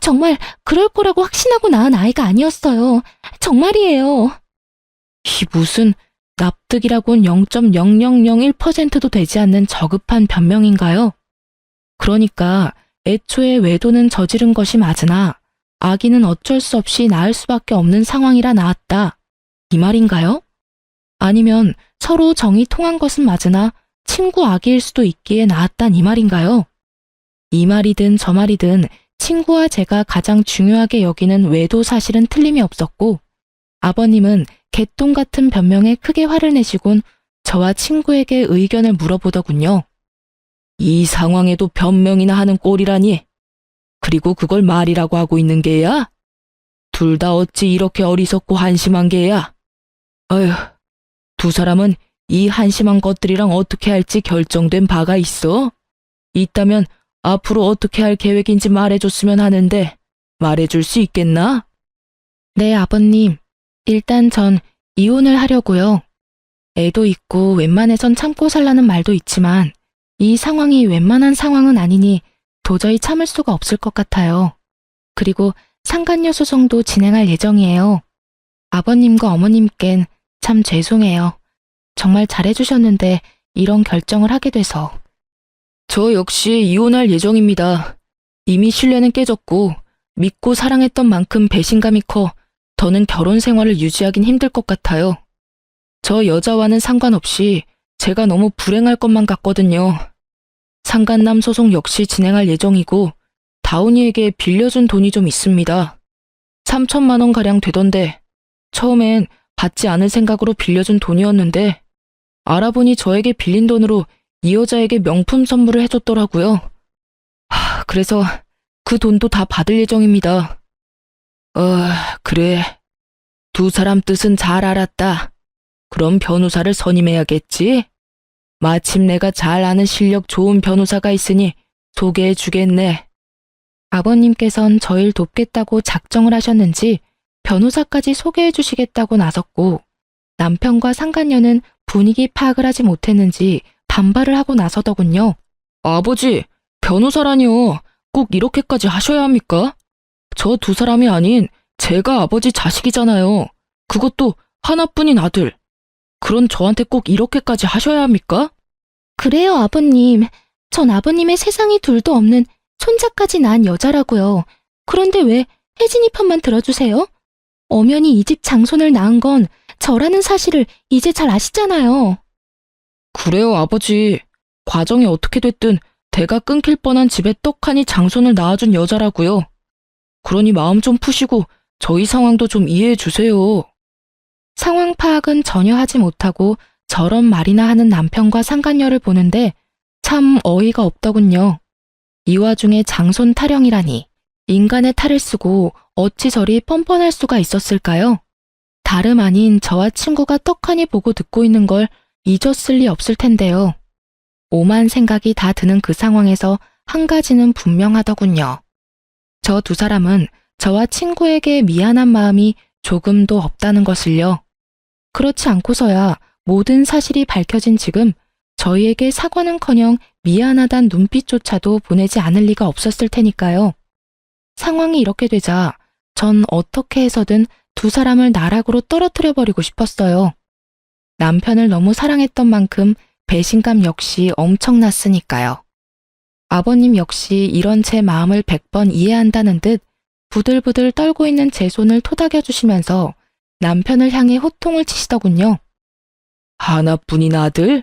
정말 그럴 거라고 확신하고 낳은 아이가 아니었어요. 정말이에요. 이 무슨 납득이라곤 0.0001%도 되지 않는 저급한 변명인가요? 그러니까 애초에 외도는 저지른 것이 맞으나 아기는 어쩔 수 없이 낳을 수밖에 없는 상황이라 낳았다. 이 말인가요? 아니면 서로 정이 통한 것은 맞으나 친구 아기일 수도 있기에 낳았단 이 말인가요? 이 말이든 저 말이든 친구와 제가 가장 중요하게 여기는 외도 사실은 틀림이 없었고 아버님은 개똥 같은 변명에 크게 화를 내시곤 저와 친구에게 의견을 물어보더군요. 이 상황에도 변명이나 하는 꼴이라니. 그리고 그걸 말이라고 하고 있는 게야? 둘 다 어찌 이렇게 어리석고 한심한 게야? 어휴, 두 사람은 이 한심한 것들이랑 어떻게 할지 결정된 바가 있어? 있다면 앞으로 어떻게 할 계획인지 말해줬으면 하는데 말해줄 수 있겠나? 네, 아버님. 일단 전 이혼을 하려고요. 애도 있고 웬만해선 참고 살라는 말도 있지만 이 상황이 웬만한 상황은 아니니 도저히 참을 수가 없을 것 같아요. 그리고 상간녀 소송도 진행할 예정이에요. 아버님과 어머님껜 참 죄송해요. 정말 잘해주셨는데 이런 결정을 하게 돼서. 저 역시 이혼할 예정입니다. 이미 신뢰는 깨졌고 믿고 사랑했던 만큼 배신감이 커 더는 결혼 생활을 유지하긴 힘들 것 같아요. 저 여자와는 상관없이 제가 너무 불행할 것만 같거든요. 상간남 소송 역시 진행할 예정이고 다운이에게 빌려준 돈이 좀 있습니다. 3천만 원가량 되던데 처음엔 받지 않을 생각으로 빌려준 돈이었는데 알아보니 저에게 빌린 돈으로 이 여자에게 명품 선물을 해줬더라고요. 그래서 그 돈도 다 받을 예정입니다. 그래. 두 사람 뜻은 잘 알았다. 그럼 변호사를 선임해야겠지? 마침 내가 잘 아는 실력 좋은 변호사가 있으니 소개해 주겠네. 아버님께선 저를 돕겠다고 작정을 하셨는지 변호사까지 소개해 주시겠다고 나섰고 남편과 상간녀는 분위기 파악을 하지 못했는지 반발을 하고 나서더군요. 아버지, 변호사라니요. 꼭 이렇게까지 하셔야 합니까? 저 두 사람이 아닌 제가 아버지 자식이잖아요. 그것도 하나뿐인 아들. 그런 저한테 꼭 이렇게까지 하셔야 합니까? 그래요, 아버님. 전 아버님의 세상이 둘도 없는 손자까지 낳은 여자라고요. 그런데 왜 혜진이 편만 들어주세요? 엄연히 이 집 장손을 낳은 건 저라는 사실을 이제 잘 아시잖아요. 그래요, 아버지. 과정이 어떻게 됐든 대가 끊길 뻔한 집에 떡하니 장손을 낳아준 여자라고요. 그러니 마음 좀 푸시고 저희 상황도 좀 이해해 주세요. 상황 파악은 전혀 하지 못하고 저런 말이나 하는 남편과 상간녀를 보는데 참 어이가 없더군요. 이 와중에 장손 타령이라니 인간의 탈을 쓰고 어찌 저리 뻔뻔할 수가 있었을까요? 다름 아닌 저와 친구가 떡하니 보고 듣고 있는 걸 잊었을 리 없을 텐데요. 오만 생각이 다 드는 그 상황에서 한 가지는 분명하더군요. 저 두 사람은 저와 친구에게 미안한 마음이 조금도 없다는 것을요. 그렇지 않고서야 모든 사실이 밝혀진 지금 저희에게 사과는커녕 미안하단 눈빛조차도 보내지 않을 리가 없었을 테니까요. 상황이 이렇게 되자 전 어떻게 해서든 두 사람을 나락으로 떨어뜨려버리고 싶었어요. 남편을 너무 사랑했던 만큼 배신감 역시 엄청났으니까요. 아버님 역시 이런 제 마음을 100번 이해한다는 듯 부들부들 떨고 있는 제 손을 토닥여 주시면서 남편을 향해 호통을 치시더군요. 하나뿐인 아들?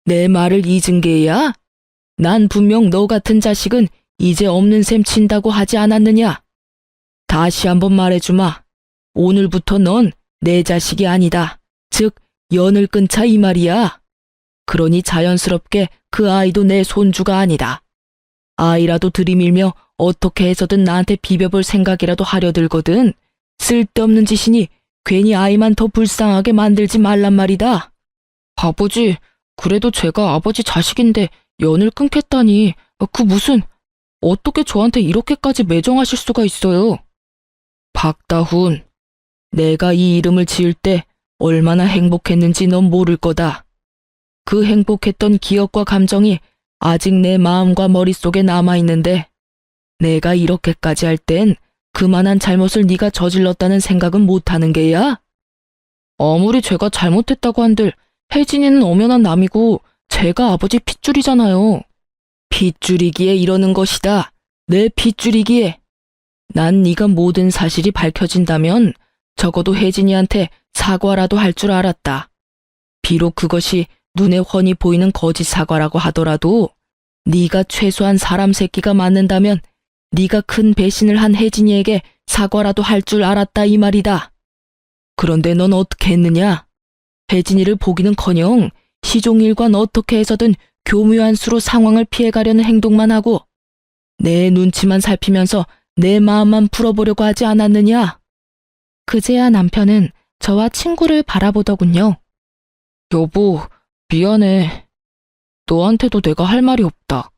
내 말을 잊은 게야? 난 분명 너 같은 자식은 이제 없는 셈 친다고 하지 않았느냐? 다시 한번 말해주마. 오늘부터 넌 내 자식이 아니다. 즉, 연을 끊자 이 말이야. 그러니 자연스럽게 그 아이도 내 손주가 아니다. 아이라도 들이밀며 어떻게 해서든 나한테 비벼볼 생각이라도 하려 들거든. 쓸데없는 짓이니 괜히 아이만 더 불쌍하게 만들지 말란 말이다. 아버지, 그래도 제가 아버지 자식인데 연을 끊겠다니 그 무슨 어떻게 저한테 이렇게까지 매정하실 수가 있어요? 박다훈, 내가 이 이름을 지을 때 얼마나 행복했는지 넌 모를 거다. 그 행복했던 기억과 감정이 아직 내 마음과 머릿속에 남아있는데 내가 이렇게까지 할 땐 그만한 잘못을 네가 저질렀다는 생각은 못하는 게야? 아무리 제가 잘못했다고 한들 혜진이는 엄연한 남이고 제가 아버지 핏줄이잖아요. 핏줄이기에 이러는 것이다. 내 핏줄이기에. 난 네가 모든 사실이 밝혀진다면 적어도 혜진이한테 사과라도 할 줄 알았다. 비록 그것이 눈에 훤히 보이는 거짓 사과라고 하더라도 네가 최소한 사람 새끼가 맞는다면 네가 큰 배신을 한 혜진이에게 사과라도 할 줄 알았다 이 말이다. 그런데 넌 어떻게 했느냐? 혜진이를 보기는커녕 시종일관 어떻게 해서든 교묘한 수로 상황을 피해가려는 행동만 하고 내 눈치만 살피면서 내 마음만 풀어보려고 하지 않았느냐? 그제야 남편은 저와 친구를 바라보더군요. 여보, 미안해. 너한테도 내가 할 말이 없다.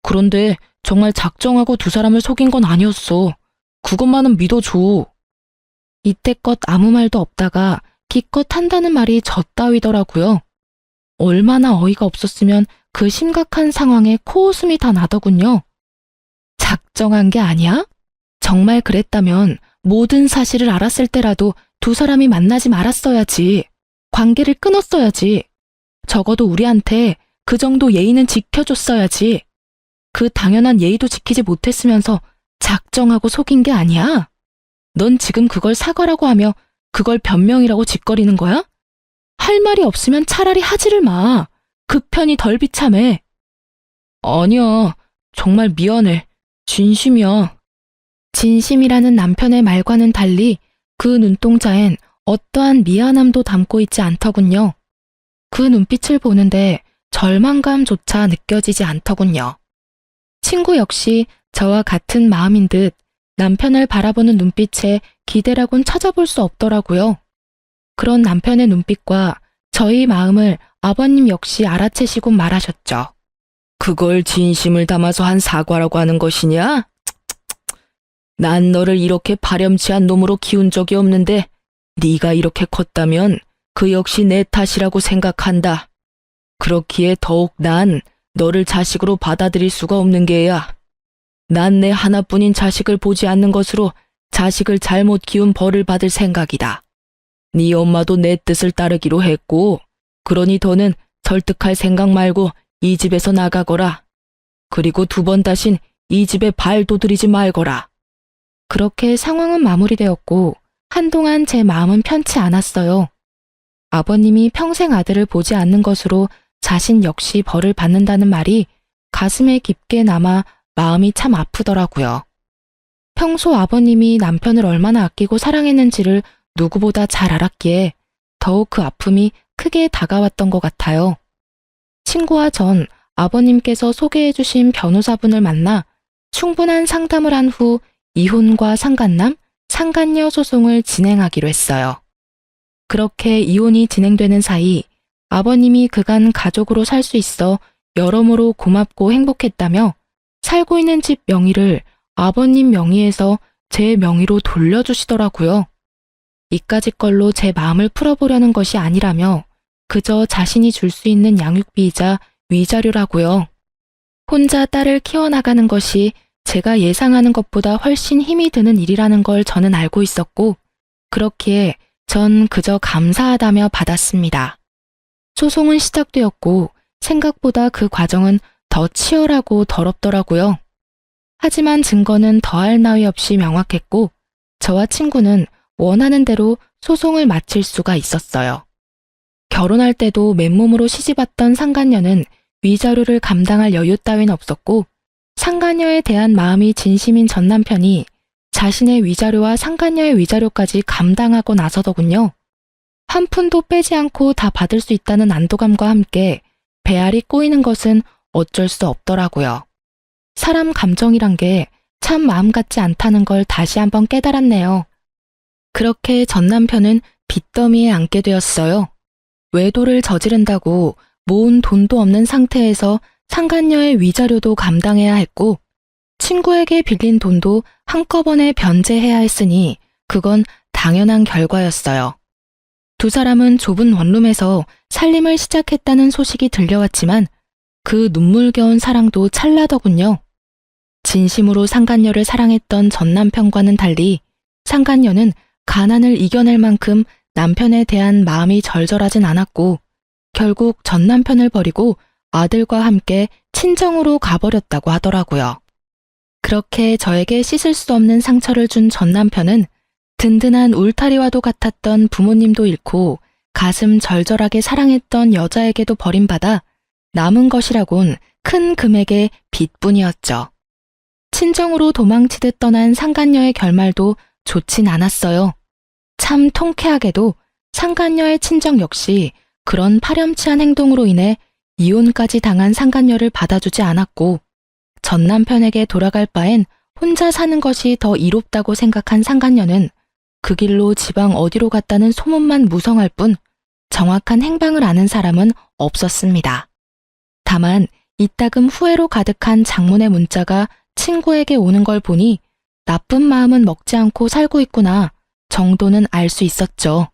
그런데 정말 작정하고 두 사람을 속인 건 아니었어. 그것만은 믿어줘. 이때껏 아무 말도 없다가 기껏 한다는 말이 저 따위더라고요. 얼마나 어이가 없었으면 그 심각한 상황에 코웃음이 다 나더군요. 작정한 게 아니야? 정말 그랬다면 모든 사실을 알았을 때라도 두 사람이 만나지 말았어야지. 관계를 끊었어야지. 적어도 우리한테 그 정도 예의는 지켜줬어야지. 그 당연한 예의도 지키지 못했으면서 작정하고 속인 게 아니야? 넌 지금 그걸 사과라고 하며 그걸 변명이라고 짓거리는 거야? 할 말이 없으면 차라리 하지를 마. 그 편이 덜 비참해. 아니야. 정말 미안해. 진심이야. 진심이라는 남편의 말과는 달리 그 눈동자엔 어떠한 미안함도 담고 있지 않더군요. 그 눈빛을 보는데 절망감조차 느껴지지 않더군요. 친구 역시 저와 같은 마음인 듯 남편을 바라보는 눈빛에 기대라곤 찾아볼 수 없더라고요. 그런 남편의 눈빛과 저희 마음을 아버님 역시 알아채시곤 말하셨죠. 그걸 진심을 담아서 한 사과라고 하는 것이냐? 난 너를 이렇게 파렴치한 놈으로 키운 적이 없는데 네가 이렇게 컸다면 그 역시 내 탓이라고 생각한다. 그렇기에 더욱 난 너를 자식으로 받아들일 수가 없는 게야. 난 내 하나뿐인 자식을 보지 않는 것으로 자식을 잘못 키운 벌을 받을 생각이다. 네 엄마도 내 뜻을 따르기로 했고 그러니 더는 설득할 생각 말고 이 집에서 나가거라. 그리고 두 번 다신 이 집에 발도 들이지 말거라. 그렇게 상황은 마무리되었고 한동안 제 마음은 편치 않았어요. 아버님이 평생 아들을 보지 않는 것으로 자신 역시 벌을 받는다는 말이 가슴에 깊게 남아 마음이 참 아프더라고요. 평소 아버님이 남편을 얼마나 아끼고 사랑했는지를 누구보다 잘 알았기에 더욱 그 아픔이 크게 다가왔던 것 같아요. 친구와 전 아버님께서 소개해 주신 변호사분을 만나 충분한 상담을 한 후 이혼과 상간남, 상간녀 소송을 진행하기로 했어요. 그렇게 이혼이 진행되는 사이 아버님이 그간 가족으로 살 수 있어 여러모로 고맙고 행복했다며 살고 있는 집 명의를 아버님 명의에서 제 명의로 돌려주시더라고요. 이까짓 걸로 제 마음을 풀어보려는 것이 아니라며 그저 자신이 줄 수 있는 양육비이자 위자료라고요. 혼자 딸을 키워나가는 것이 제가 예상하는 것보다 훨씬 힘이 드는 일이라는 걸 저는 알고 있었고, 그렇기에 전 그저 감사하다며 받았습니다. 소송은 시작되었고 생각보다 그 과정은 더 치열하고 더럽더라고요. 하지만 증거는 더할 나위 없이 명확했고 저와 친구는 원하는 대로 소송을 마칠 수가 있었어요. 결혼할 때도 맨몸으로 시집왔던 상간녀는 위자료를 감당할 여유 따윈 없었고 상간녀에 대한 마음이 진심인 전 남편이 자신의 위자료와 상간녀의 위자료까지 감당하고 나서더군요. 한 푼도 빼지 않고 다 받을 수 있다는 안도감과 함께 배알이 꼬이는 것은 어쩔 수 없더라고요. 사람 감정이란 게 참 마음 같지 않다는 걸 다시 한번 깨달았네요. 그렇게 전 남편은 빚더미에 앉게 되었어요. 외도를 저지른다고 모은 돈도 없는 상태에서 상간녀의 위자료도 감당해야 했고 친구에게 빌린 돈도 한꺼번에 변제해야 했으니 그건 당연한 결과였어요. 두 사람은 좁은 원룸에서 살림을 시작했다는 소식이 들려왔지만 그 눈물겨운 사랑도 찰나더군요. 진심으로 상간녀를 사랑했던 전 남편과는 달리 상간녀는 가난을 이겨낼 만큼 남편에 대한 마음이 절절하진 않았고 결국 전 남편을 버리고 아들과 함께 친정으로 가버렸다고 하더라고요. 그렇게 저에게 씻을 수 없는 상처를 준 전 남편은 든든한 울타리와도 같았던 부모님도 잃고 가슴 절절하게 사랑했던 여자에게도 버림받아 남은 것이라곤 큰 금액의 빚뿐이었죠. 친정으로 도망치듯 떠난 상간녀의 결말도 좋진 않았어요. 참 통쾌하게도 상간녀의 친정 역시 그런 파렴치한 행동으로 인해 이혼까지 당한 상간녀를 받아주지 않았고 전 남편에게 돌아갈 바엔 혼자 사는 것이 더 이롭다고 생각한 상간녀는 그 길로 지방 어디로 갔다는 소문만 무성할 뿐 정확한 행방을 아는 사람은 없었습니다. 다만 이따금 후회로 가득한 장문의 문자가 친구에게 오는 걸 보니 나쁜 마음은 먹지 않고 살고 있구나 정도는 알 수 있었죠.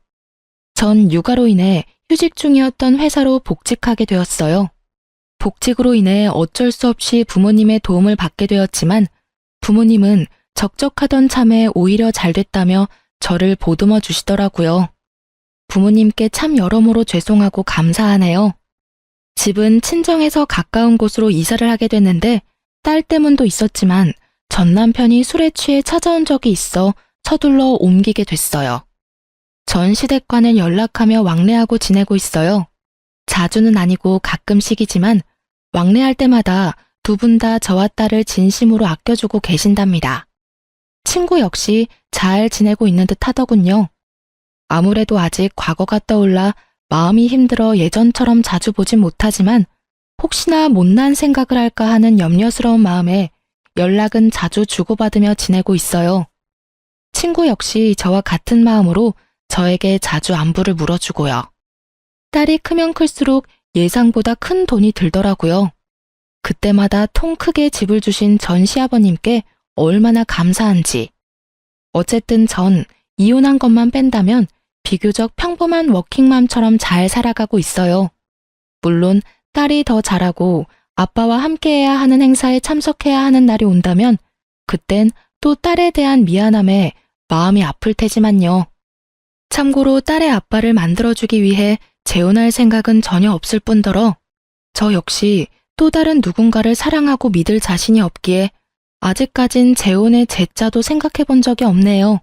전 육아로 인해 휴직 중이었던 회사로 복직하게 되었어요. 복직으로 인해 어쩔 수 없이 부모님의 도움을 받게 되었지만 부모님은 적적하던 참에 오히려 잘 됐다며 저를 보듬어 주시더라고요. 부모님께 참 여러모로 죄송하고 감사하네요. 집은 친정에서 가까운 곳으로 이사를 하게 됐는데 딸 때문도 있었지만 전 남편이 술에 취해 찾아온 적이 있어 서둘러 옮기게 됐어요. 전 시댁과는 연락하며 왕래하고 지내고 있어요. 자주는 아니고 가끔씩이지만 왕래할 때마다 두 분 다 저와 딸을 진심으로 아껴주고 계신답니다. 친구 역시 잘 지내고 있는 듯 하더군요. 아무래도 아직 과거가 떠올라 마음이 힘들어 예전처럼 자주 보진 못하지만 혹시나 못난 생각을 할까 하는 염려스러운 마음에 연락은 자주 주고받으며 지내고 있어요. 친구 역시 저와 같은 마음으로 저에게 자주 안부를 물어주고요. 딸이 크면 클수록 예상보다 큰 돈이 들더라고요. 그때마다 통 크게 집을 주신 전 시아버님께 얼마나 감사한지. 어쨌든 전 이혼한 것만 뺀다면 비교적 평범한 워킹맘처럼 잘 살아가고 있어요. 물론 딸이 더 잘하고 아빠와 함께해야 하는 행사에 참석해야 하는 날이 온다면 그땐 또 딸에 대한 미안함에 마음이 아플 테지만요. 참고로 딸의 아빠를 만들어주기 위해 재혼할 생각은 전혀 없을 뿐더러 저 역시 또 다른 누군가를 사랑하고 믿을 자신이 없기에 아직까진 재혼의 제자도 생각해 본 적이 없네요.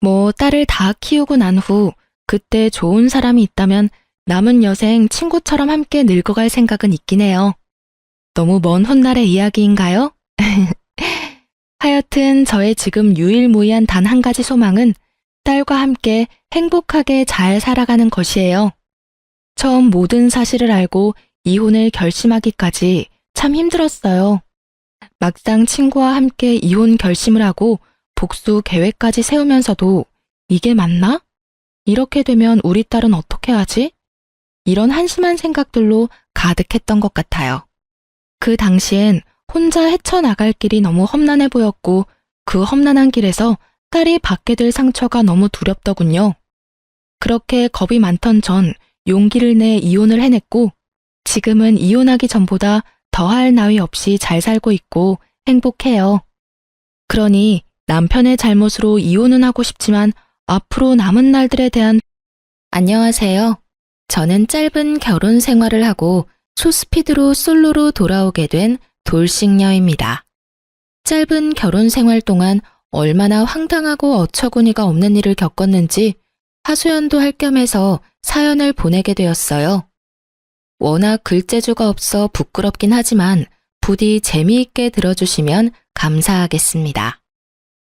뭐 딸을 다 키우고 난 후 그때 좋은 사람이 있다면 남은 여생 친구처럼 함께 늙어갈 생각은 있긴 해요. 너무 먼 훗날의 이야기인가요? 하여튼 저의 지금 유일무이한 단 한 가지 소망은 딸과 함께 행복하게 잘 살아가는 것이에요. 처음 모든 사실을 알고 이혼을 결심하기까지 참 힘들었어요. 막상 친구와 함께 이혼 결심을 하고 복수 계획까지 세우면서도 이게 맞나? 이렇게 되면 우리 딸은 어떻게 하지? 이런 한심한 생각들로 가득했던 것 같아요. 그 당시엔 혼자 헤쳐나갈 길이 너무 험난해 보였고 그 험난한 길에서 딸이 받게 될 상처가 너무 두렵더군요. 그렇게 겁이 많던 전 용기를 내 이혼을 해냈고 지금은 이혼하기 전보다 더할 나위 없이 잘 살고 있고 행복해요. 그러니 남편의 잘못으로 이혼은 하고 싶지만 앞으로 남은 날들에 대한 안녕하세요. 저는 짧은 결혼 생활을 하고 초스피드로 솔로로 돌아오게 된 돌싱녀입니다. 짧은 결혼 생활 동안 얼마나 황당하고 어처구니가 없는 일을 겪었는지 하소연도 할 겸해서 사연을 보내게 되었어요. 워낙 글재주가 없어 부끄럽긴 하지만 부디 재미있게 들어주시면 감사하겠습니다.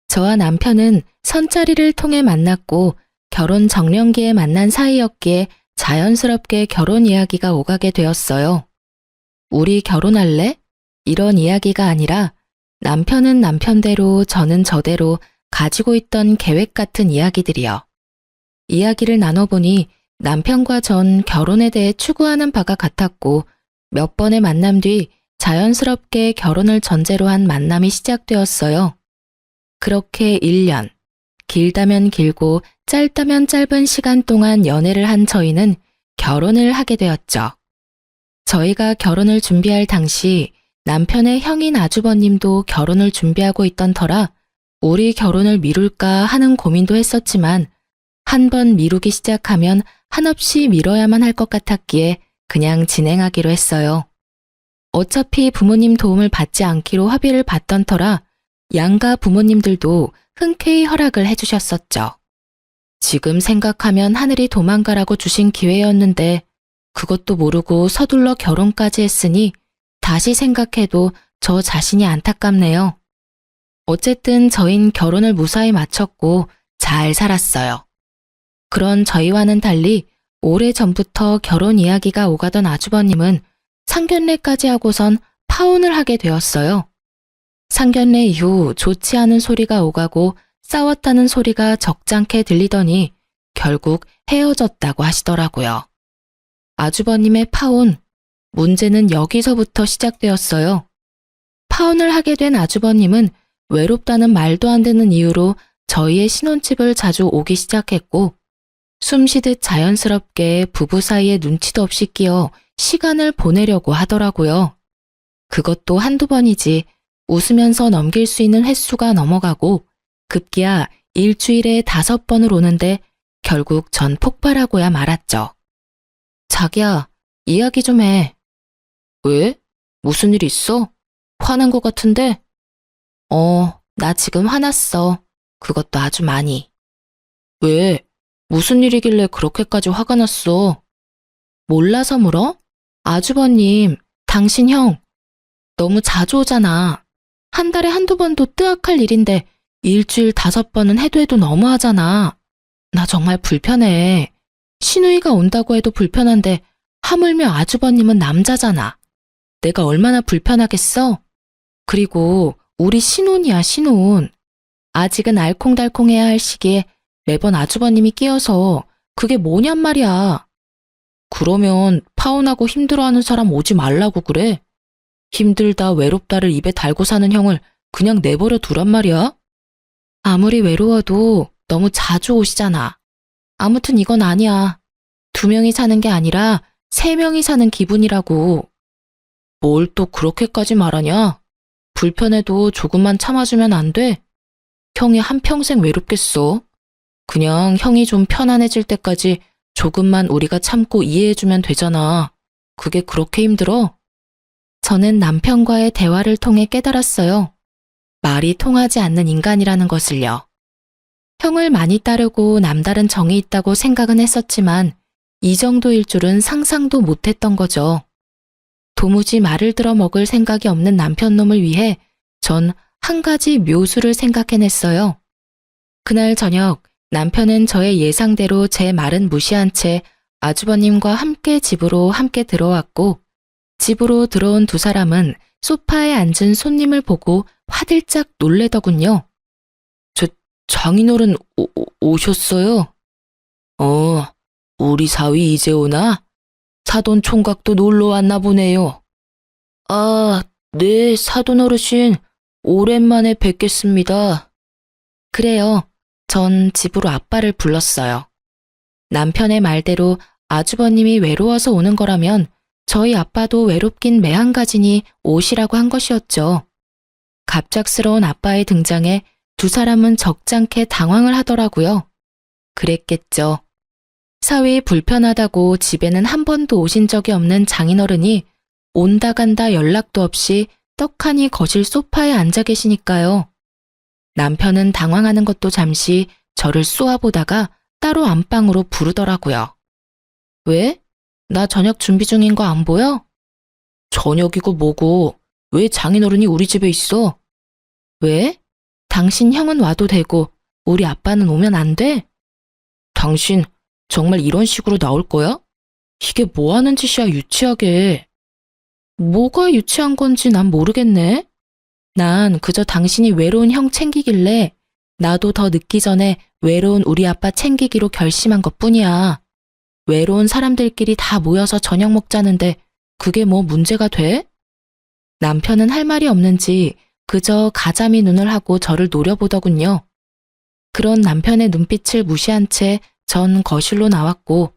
저와 남편은 선자리를 통해 만났고 결혼 정년기에 만난 사이였기에 자연스럽게 결혼 이야기가 오가게 되었어요. 우리 결혼할래? 이런 이야기가 아니라 남편은 남편대로 저는 저대로 가지고 있던 계획 같은 이야기들이요. 이야기를 나눠보니 남편과 전 결혼에 대해 추구하는 바가 같았고 몇 번의 만남 뒤 자연스럽게 결혼을 전제로 한 만남이 시작되었어요. 그렇게 1년, 길다면 길고 짧다면 짧은 시간 동안 연애를 한 저희는 결혼을 하게 되었죠. 저희가 결혼을 준비할 당시 남편의 형인 아주버님도 결혼을 준비하고 있던 터라 우리 결혼을 미룰까 하는 고민도 했었지만 한 번 미루기 시작하면 한없이 미뤄야만 할 것 같았기에 그냥 진행하기로 했어요. 어차피 부모님 도움을 받지 않기로 합의를 봤던 터라 양가 부모님들도 흔쾌히 허락을 해주셨었죠. 지금 생각하면 하늘이 도망가라고 주신 기회였는데 그것도 모르고 서둘러 결혼까지 했으니 다시 생각해도 저 자신이 안타깝네요. 어쨌든 저흰 결혼을 무사히 마쳤고 잘 살았어요. 그런 저희와는 달리 오래전부터 결혼 이야기가 오가던 아주버님은 상견례까지 하고선 파혼을 하게 되었어요. 상견례 이후 좋지 않은 소리가 오가고 싸웠다는 소리가 적잖게 들리더니 결국 헤어졌다고 하시더라고요. 아주버님의 파혼, 문제는 여기서부터 시작되었어요. 파혼을 하게 된 아주버님은 외롭다는 말도 안 되는 이유로 저희의 신혼집을 자주 오기 시작했고 숨쉬듯 자연스럽게 부부 사이에 눈치도 없이 끼어 시간을 보내려고 하더라고요. 그것도 한두 번이지 웃으면서 넘길 수 있는 횟수가 넘어가고 급기야 일주일에 5번을 오는데 결국 전 폭발하고야 말았죠. 자기야, 이야기 좀 해. 왜? 무슨 일 있어? 화난 것 같은데? 나 지금 화났어. 그것도 아주 많이. 왜? 무슨 일이길래 그렇게까지 화가 났어? 몰라서 물어? 아주버님, 당신 형, 너무 자주 오잖아. 한 달에 한두 번도 뜨악할 일인데 일주일 5번은 해도 너무하잖아. 나 정말 불편해. 시누이가 온다고 해도 불편한데 하물며 아주버님은 남자잖아. 내가 얼마나 불편하겠어? 그리고 우리 신혼이야, 신혼. 아직은 알콩달콩해야 할 시기에 매번 아주버님이 끼어서 그게 뭐냔 말이야. 그러면 파혼하고 힘들어하는 사람 오지 말라고 그래. 힘들다 외롭다를 입에 달고 사는 형을 그냥 내버려 두란 말이야. 아무리 외로워도 너무 자주 오시잖아. 아무튼 이건 아니야. 2명이 사는 게 아니라 3명이 사는 기분이라고. 뭘 또 그렇게까지 말하냐? 불편해도 조금만 참아주면 안 돼? 형이 한평생 외롭겠어. 그냥 형이 좀 편안해질 때까지 조금만 우리가 참고 이해해주면 되잖아. 그게 그렇게 힘들어? 저는 남편과의 대화를 통해 깨달았어요. 말이 통하지 않는 인간이라는 것을요. 형을 많이 따르고 남다른 정이 있다고 생각은 했었지만 이 정도일 줄은 상상도 못했던 거죠. 도무지 말을 들어 먹을 생각이 없는 남편놈을 위해 전 한 가지 묘수를 생각해냈어요. 그날 저녁 남편은 저의 예상대로 제 말은 무시한 채 아주버님과 함께 집으로 함께 들어왔고, 집으로 들어온 두 사람은 소파에 앉은 손님을 보고 화들짝 놀래더군요. 장인어른 오셨어요? 우리 사위 이제 오나? 사돈 총각도 놀러 왔나 보네요. 네, 사돈 어르신. 오랜만에 뵙겠습니다. 그래요. 전 집으로 아빠를 불렀어요. 남편의 말대로 아주버님이 외로워서 오는 거라면 저희 아빠도 외롭긴 매한가지니 오시라고 한 것이었죠. 갑작스러운 아빠의 등장에 두 사람은 적잖게 당황을 하더라고요. 그랬겠죠. 사위 불편하다고 집에는 한 번도 오신 적이 없는 장인어른이 온다 간다 연락도 없이 떡하니 거실 소파에 앉아 계시니까요. 남편은 당황하는 것도 잠시 저를 쏘아보다가 따로 안방으로 부르더라고요. 왜? 나 저녁 준비 중인 거 안 보여? 저녁이고 뭐고 왜 장인어른이 우리 집에 있어? 왜? 당신 형은 와도 되고 우리 아빠는 오면 안 돼? 당신 정말 이런 식으로 나올 거야? 이게 뭐 하는 짓이야, 유치하게. 뭐가 유치한 건지 난 모르겠네. 난 그저 당신이 외로운 형 챙기길래 나도 더 늦기 전에 외로운 우리 아빠 챙기기로 결심한 것뿐이야. 외로운 사람들끼리 다 모여서 저녁 먹자는데 그게 뭐 문제가 돼? 남편은 할 말이 없는지 그저 가자미 눈을 하고 저를 노려보더군요. 그런 남편의 눈빛을 무시한 채 전 거실로 나왔고,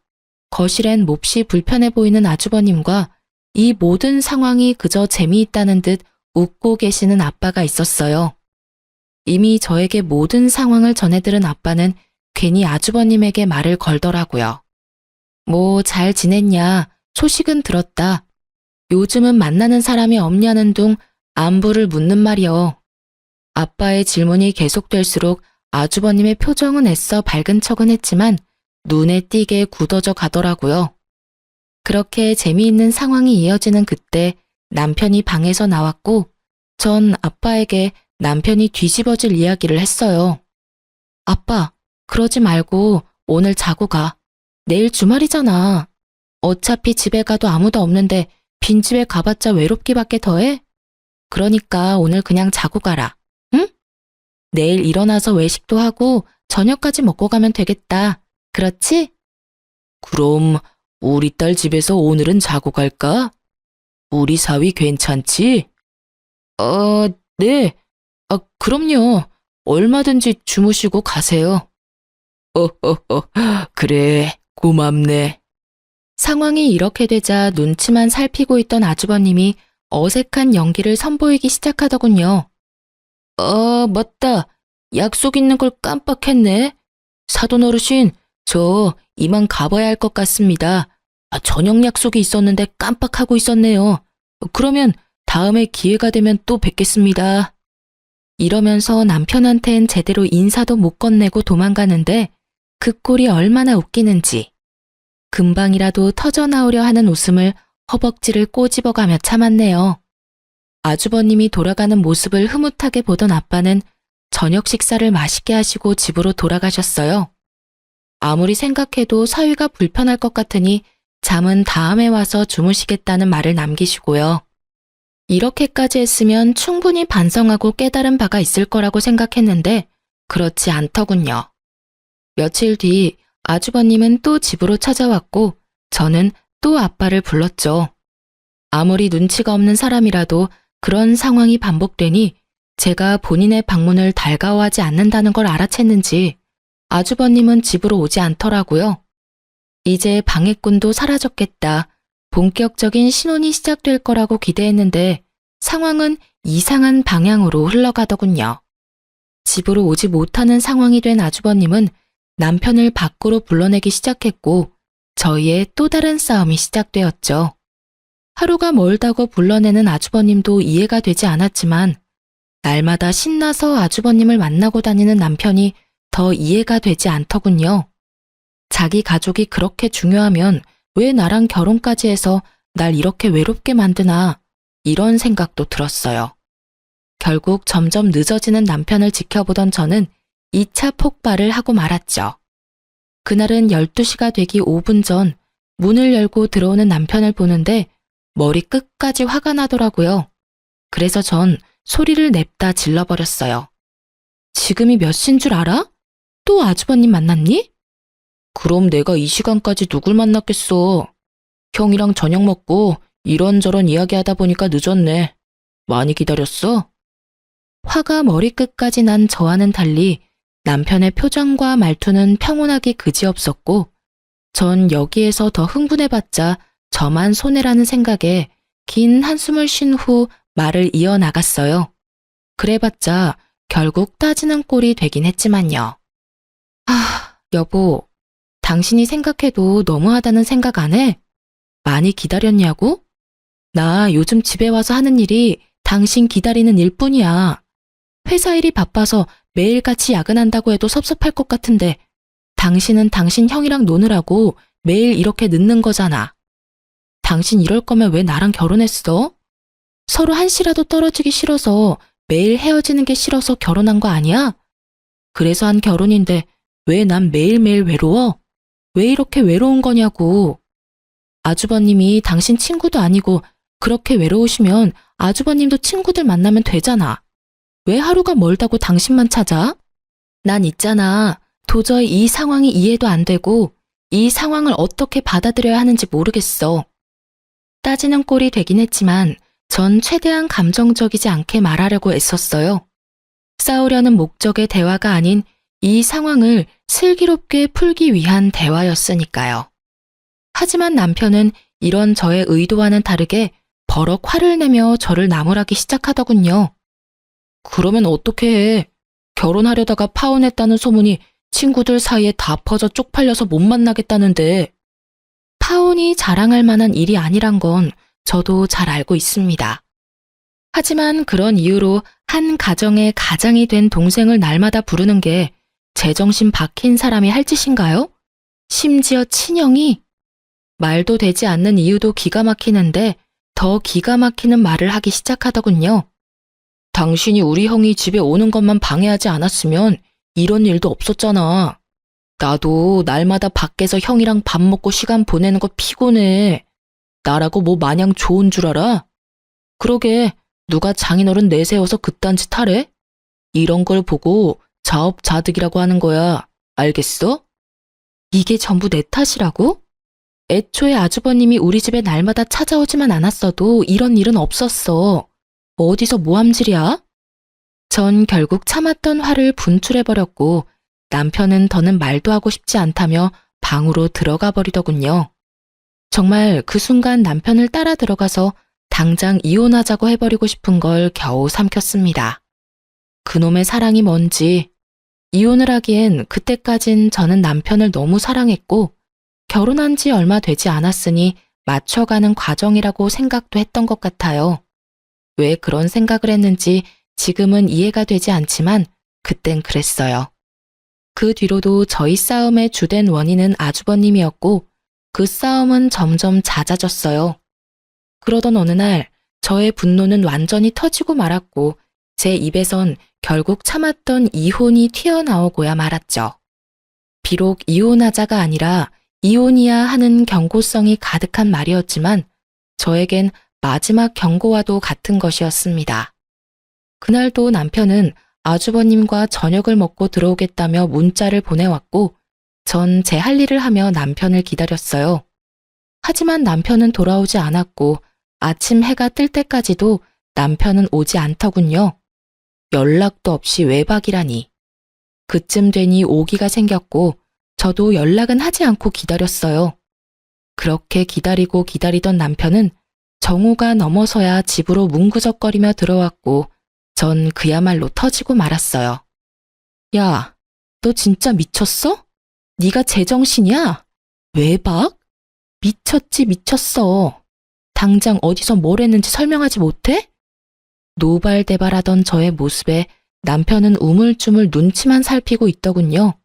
거실엔 몹시 불편해 보이는 아주버님과 이 모든 상황이 그저 재미있다는 듯 웃고 계시는 아빠가 있었어요. 이미 저에게 모든 상황을 전해들은 아빠는 괜히 아주버님에게 말을 걸더라고요. 뭐 잘 지냈냐, 소식은 들었다. 요즘은 만나는 사람이 없냐는 둥 안부를 묻는 말이요. 아빠의 질문이 계속될수록 아주버님의 표정은 애써 밝은 척은 했지만 눈에 띄게 굳어져 가더라고요. 그렇게 재미있는 상황이 이어지는 그때 남편이 방에서 나왔고 전 아빠에게 남편이 뒤집어질 이야기를 했어요. 아빠, 그러지 말고 오늘 자고 가. 내일 주말이잖아. 어차피 집에 가도 아무도 없는데 빈집에 가봤자 외롭기밖에 더해? 그러니까 오늘 그냥 자고 가라. 응? 내일 일어나서 외식도 하고 저녁까지 먹고 가면 되겠다. 그렇지? 그럼 우리 딸 집에서 오늘은 자고 갈까? 우리 사위 괜찮지? 네. 그럼요. 얼마든지 주무시고 가세요. 그래, 고맙네. 상황이 이렇게 되자 눈치만 살피고 있던 아주버님이 어색한 연기를 선보이기 시작하더군요. 맞다. 약속 있는 걸 깜빡했네. 사돈 어르신, 저 이만 가봐야 할 것 같습니다. 저녁 약속이 있었는데 깜빡하고 있었네요. 그러면 다음에 기회가 되면 또 뵙겠습니다. 이러면서 남편한텐 제대로 인사도 못 건네고 도망가는데 그 꼴이 얼마나 웃기는지. 금방이라도 터져나오려 하는 웃음을 허벅지를 꼬집어가며 참았네요. 아주버님이 돌아가는 모습을 흐뭇하게 보던 아빠는 저녁 식사를 맛있게 하시고 집으로 돌아가셨어요. 아무리 생각해도 사위가 불편할 것 같으니 잠은 다음에 와서 주무시겠다는 말을 남기시고요. 이렇게까지 했으면 충분히 반성하고 깨달은 바가 있을 거라고 생각했는데 그렇지 않더군요. 며칠 뒤 아주버님은 또 집으로 찾아왔고 저는 또 아빠를 불렀죠. 아무리 눈치가 없는 사람이라도 그런 상황이 반복되니 제가 본인의 방문을 달가워하지 않는다는 걸 알아챘는지 아주버님은 집으로 오지 않더라고요. 이제 방해꾼도 사라졌겠다. 본격적인 신혼이 시작될 거라고 기대했는데 상황은 이상한 방향으로 흘러가더군요. 집으로 오지 못하는 상황이 된 아주버님은 남편을 밖으로 불러내기 시작했고 저희의 또 다른 싸움이 시작되었죠. 하루가 멀다고 불러내는 아주버님도 이해가 되지 않았지만 날마다 신나서 아주버님을 만나고 다니는 남편이 더 이해가 되지 않더군요. 자기 가족이 그렇게 중요하면 왜 나랑 결혼까지 해서 날 이렇게 외롭게 만드나 이런 생각도 들었어요. 결국 점점 늦어지는 남편을 지켜보던 저는 2차 폭발을 하고 말았죠. 그날은 12시가 되기 5분 전 문을 열고 들어오는 남편을 보는데 머리 끝까지 화가 나더라고요. 그래서 전 소리를 냅다 질러버렸어요. 지금이 몇 시인 줄 알아? 또 아주버님 만났니? 그럼 내가 이 시간까지 누굴 만났겠어. 형이랑 저녁 먹고 이런저런 이야기하다 보니까 늦었네. 많이 기다렸어? 화가 머리끝까지 난 저와는 달리 남편의 표정과 말투는 평온하기 그지없었고 전 여기에서 더 흥분해봤자 저만 손해라는 생각에 긴 한숨을 쉰 후 말을 이어나갔어요. 그래봤자 결국 따지는 꼴이 되긴 했지만요. 여보, 당신이 생각해도 너무하다는 생각 안 해? 많이 기다렸냐고? 나 요즘 집에 와서 하는 일이 당신 기다리는 일뿐이야. 회사 일이 바빠서 매일같이 야근한다고 해도 섭섭할 것 같은데 당신은 당신 형이랑 노느라고 매일 이렇게 늦는 거잖아. 당신 이럴 거면 왜 나랑 결혼했어? 서로 한시라도 떨어지기 싫어서 매일 헤어지는 게 싫어서 결혼한 거 아니야? 그래서 한 결혼인데 왜 난 매일매일 외로워? 왜 이렇게 외로운 거냐고. 아주버님이 당신 친구도 아니고 그렇게 외로우시면 아주버님도 친구들 만나면 되잖아. 왜 하루가 멀다고 당신만 찾아? 난 있잖아. 도저히 이 상황이 이해도 안 되고 이 상황을 어떻게 받아들여야 하는지 모르겠어. 따지는 꼴이 되긴 했지만 전 최대한 감정적이지 않게 말하려고 애썼어요. 싸우려는 목적의 대화가 아닌 이 상황을 슬기롭게 풀기 위한 대화였으니까요. 하지만 남편은 이런 저의 의도와는 다르게 버럭 화를 내며 저를 나무라기 시작하더군요. 그러면 어떻게 해? 결혼하려다가 파혼했다는 소문이 친구들 사이에 다 퍼져 쪽팔려서 못 만나겠다는데. 파혼이 자랑할 만한 일이 아니란 건 저도 잘 알고 있습니다. 하지만 그런 이유로 한 가정의 가장이 된 동생을 날마다 부르는 게 제정신 박힌 사람이 할 짓인가요? 심지어 친형이? 말도 되지 않는 이유도 기가 막히는데 더 기가 막히는 말을 하기 시작하더군요. 당신이 우리 형이 집에 오는 것만 방해하지 않았으면 이런 일도 없었잖아. 나도 날마다 밖에서 형이랑 밥 먹고 시간 보내는 거 피곤해. 나라고 뭐 마냥 좋은 줄 알아? 그러게 누가 장인어른 내세워서 그딴 짓 하래? 이런 걸 보고 자업자득이라고 하는 거야. 알겠어? 이게 전부 내 탓이라고? 애초에 아주버님이 우리 집에 날마다 찾아오지만 않았어도 이런 일은 없었어. 어디서 모함질이야? 전 결국 참았던 화를 분출해버렸고 남편은 더는 말도 하고 싶지 않다며 방으로 들어가 버리더군요. 정말 그 순간 남편을 따라 들어가서 당장 이혼하자고 해버리고 싶은 걸 겨우 삼켰습니다. 그놈의 사랑이 뭔지. 이혼을 하기엔 그때까진 저는 남편을 너무 사랑했고 결혼한 지 얼마 되지 않았으니 맞춰가는 과정이라고 생각도 했던 것 같아요. 왜 그런 생각을 했는지 지금은 이해가 되지 않지만 그땐 그랬어요. 그 뒤로도 저희 싸움의 주된 원인은 아주버님이었고 그 싸움은 점점 잦아졌어요. 그러던 어느 날 저의 분노는 완전히 터지고 말았고 제 입에선 결국 참았던 이혼이 튀어나오고야 말았죠. 비록 이혼하자가 아니라 이혼이야 하는 경고성이 가득한 말이었지만 저에겐 마지막 경고와도 같은 것이었습니다. 그날도 남편은 아주버님과 저녁을 먹고 들어오겠다며 문자를 보내왔고 전 제 할 일을 하며 남편을 기다렸어요. 하지만 남편은 돌아오지 않았고 아침 해가 뜰 때까지도 남편은 오지 않더군요. 연락도 없이 외박이라니. 그쯤 되니 오기가 생겼고 저도 연락은 하지 않고 기다렸어요. 그렇게 기다리고 기다리던 남편은 정오가 넘어서야 집으로 뭉구적거리며 들어왔고 전 그야말로 터지고 말았어요. 야, 너 진짜 미쳤어? 네가 제정신이야? 외박? 미쳤지 미쳤어. 당장 어디서 뭘 했는지 설명하지 못해? 노발대발하던 저의 모습에 남편은 우물쭈물 눈치만 살피고 있더군요.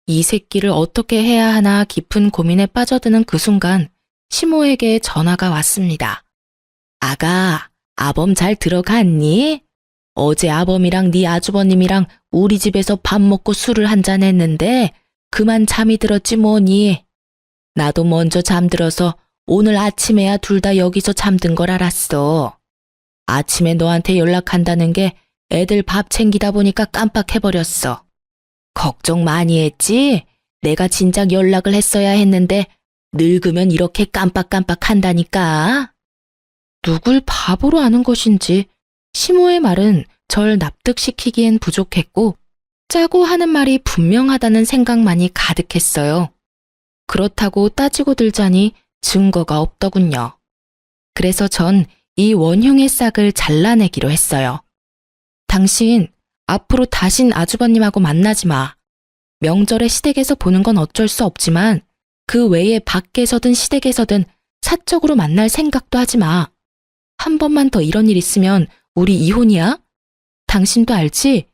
이 새끼를 어떻게 해야 하나 깊은 고민에 빠져드는 그 순간 시모에게 전화가 왔습니다. 아가, 아범 잘 들어갔니? 어제 아범이랑 네 아주버님이랑 우리 집에서 밥 먹고 술을 한잔 했는데 그만 잠이 들었지 뭐니. 나도 먼저 잠들어서 오늘 아침에야 둘 다 여기서 잠든 걸 알았어. 아침에 너한테 연락한다는 게 애들 밥 챙기다 보니까 깜빡해버렸어. 걱정 많이 했지? 내가 진작 연락을 했어야 했는데 늙으면 이렇게 깜빡깜빡 한다니까. 누굴 바보로 아는 것인지 시모의 말은 절 납득시키기엔 부족했고 짜고 하는 말이 분명하다는 생각만이 가득했어요. 그렇다고 따지고 들자니 증거가 없더군요. 그래서 전 이 원흉의 싹을 잘라내기로 했어요. 당신 앞으로 다신 아주버님하고 만나지 마. 명절에 시댁에서 보는 건 어쩔 수 없지만 그 외에 밖에서든 시댁에서든 사적으로 만날 생각도 하지 마. 한 번만 더 이런 일 있으면 우리 이혼이야? 당신도 알지?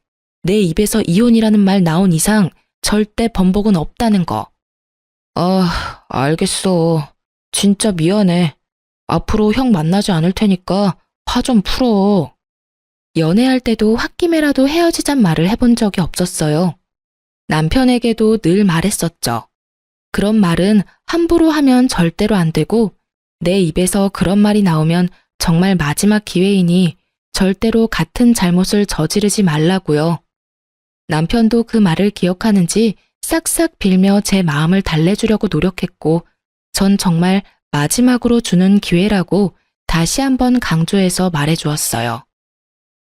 내 입에서 이혼이라는 말 나온 이상 절대 번복은 없다는 거. 아, 알겠어. 진짜 미안해. 앞으로 형 만나지 않을 테니까 화 좀 풀어. 연애할 때도 홧김에라도 헤어지잔 말을 해본 적이 없었어요. 남편에게도 늘 말했었죠. 그런 말은 함부로 하면 절대로 안 되고 내 입에서 그런 말이 나오면 정말 마지막 기회이니 절대로 같은 잘못을 저지르지 말라고요. 남편도 그 말을 기억하는지 싹싹 빌며 제 마음을 달래주려고 노력했고 전 정말 마지막으로 주는 기회라고 다시 한번 강조해서 말해주었어요.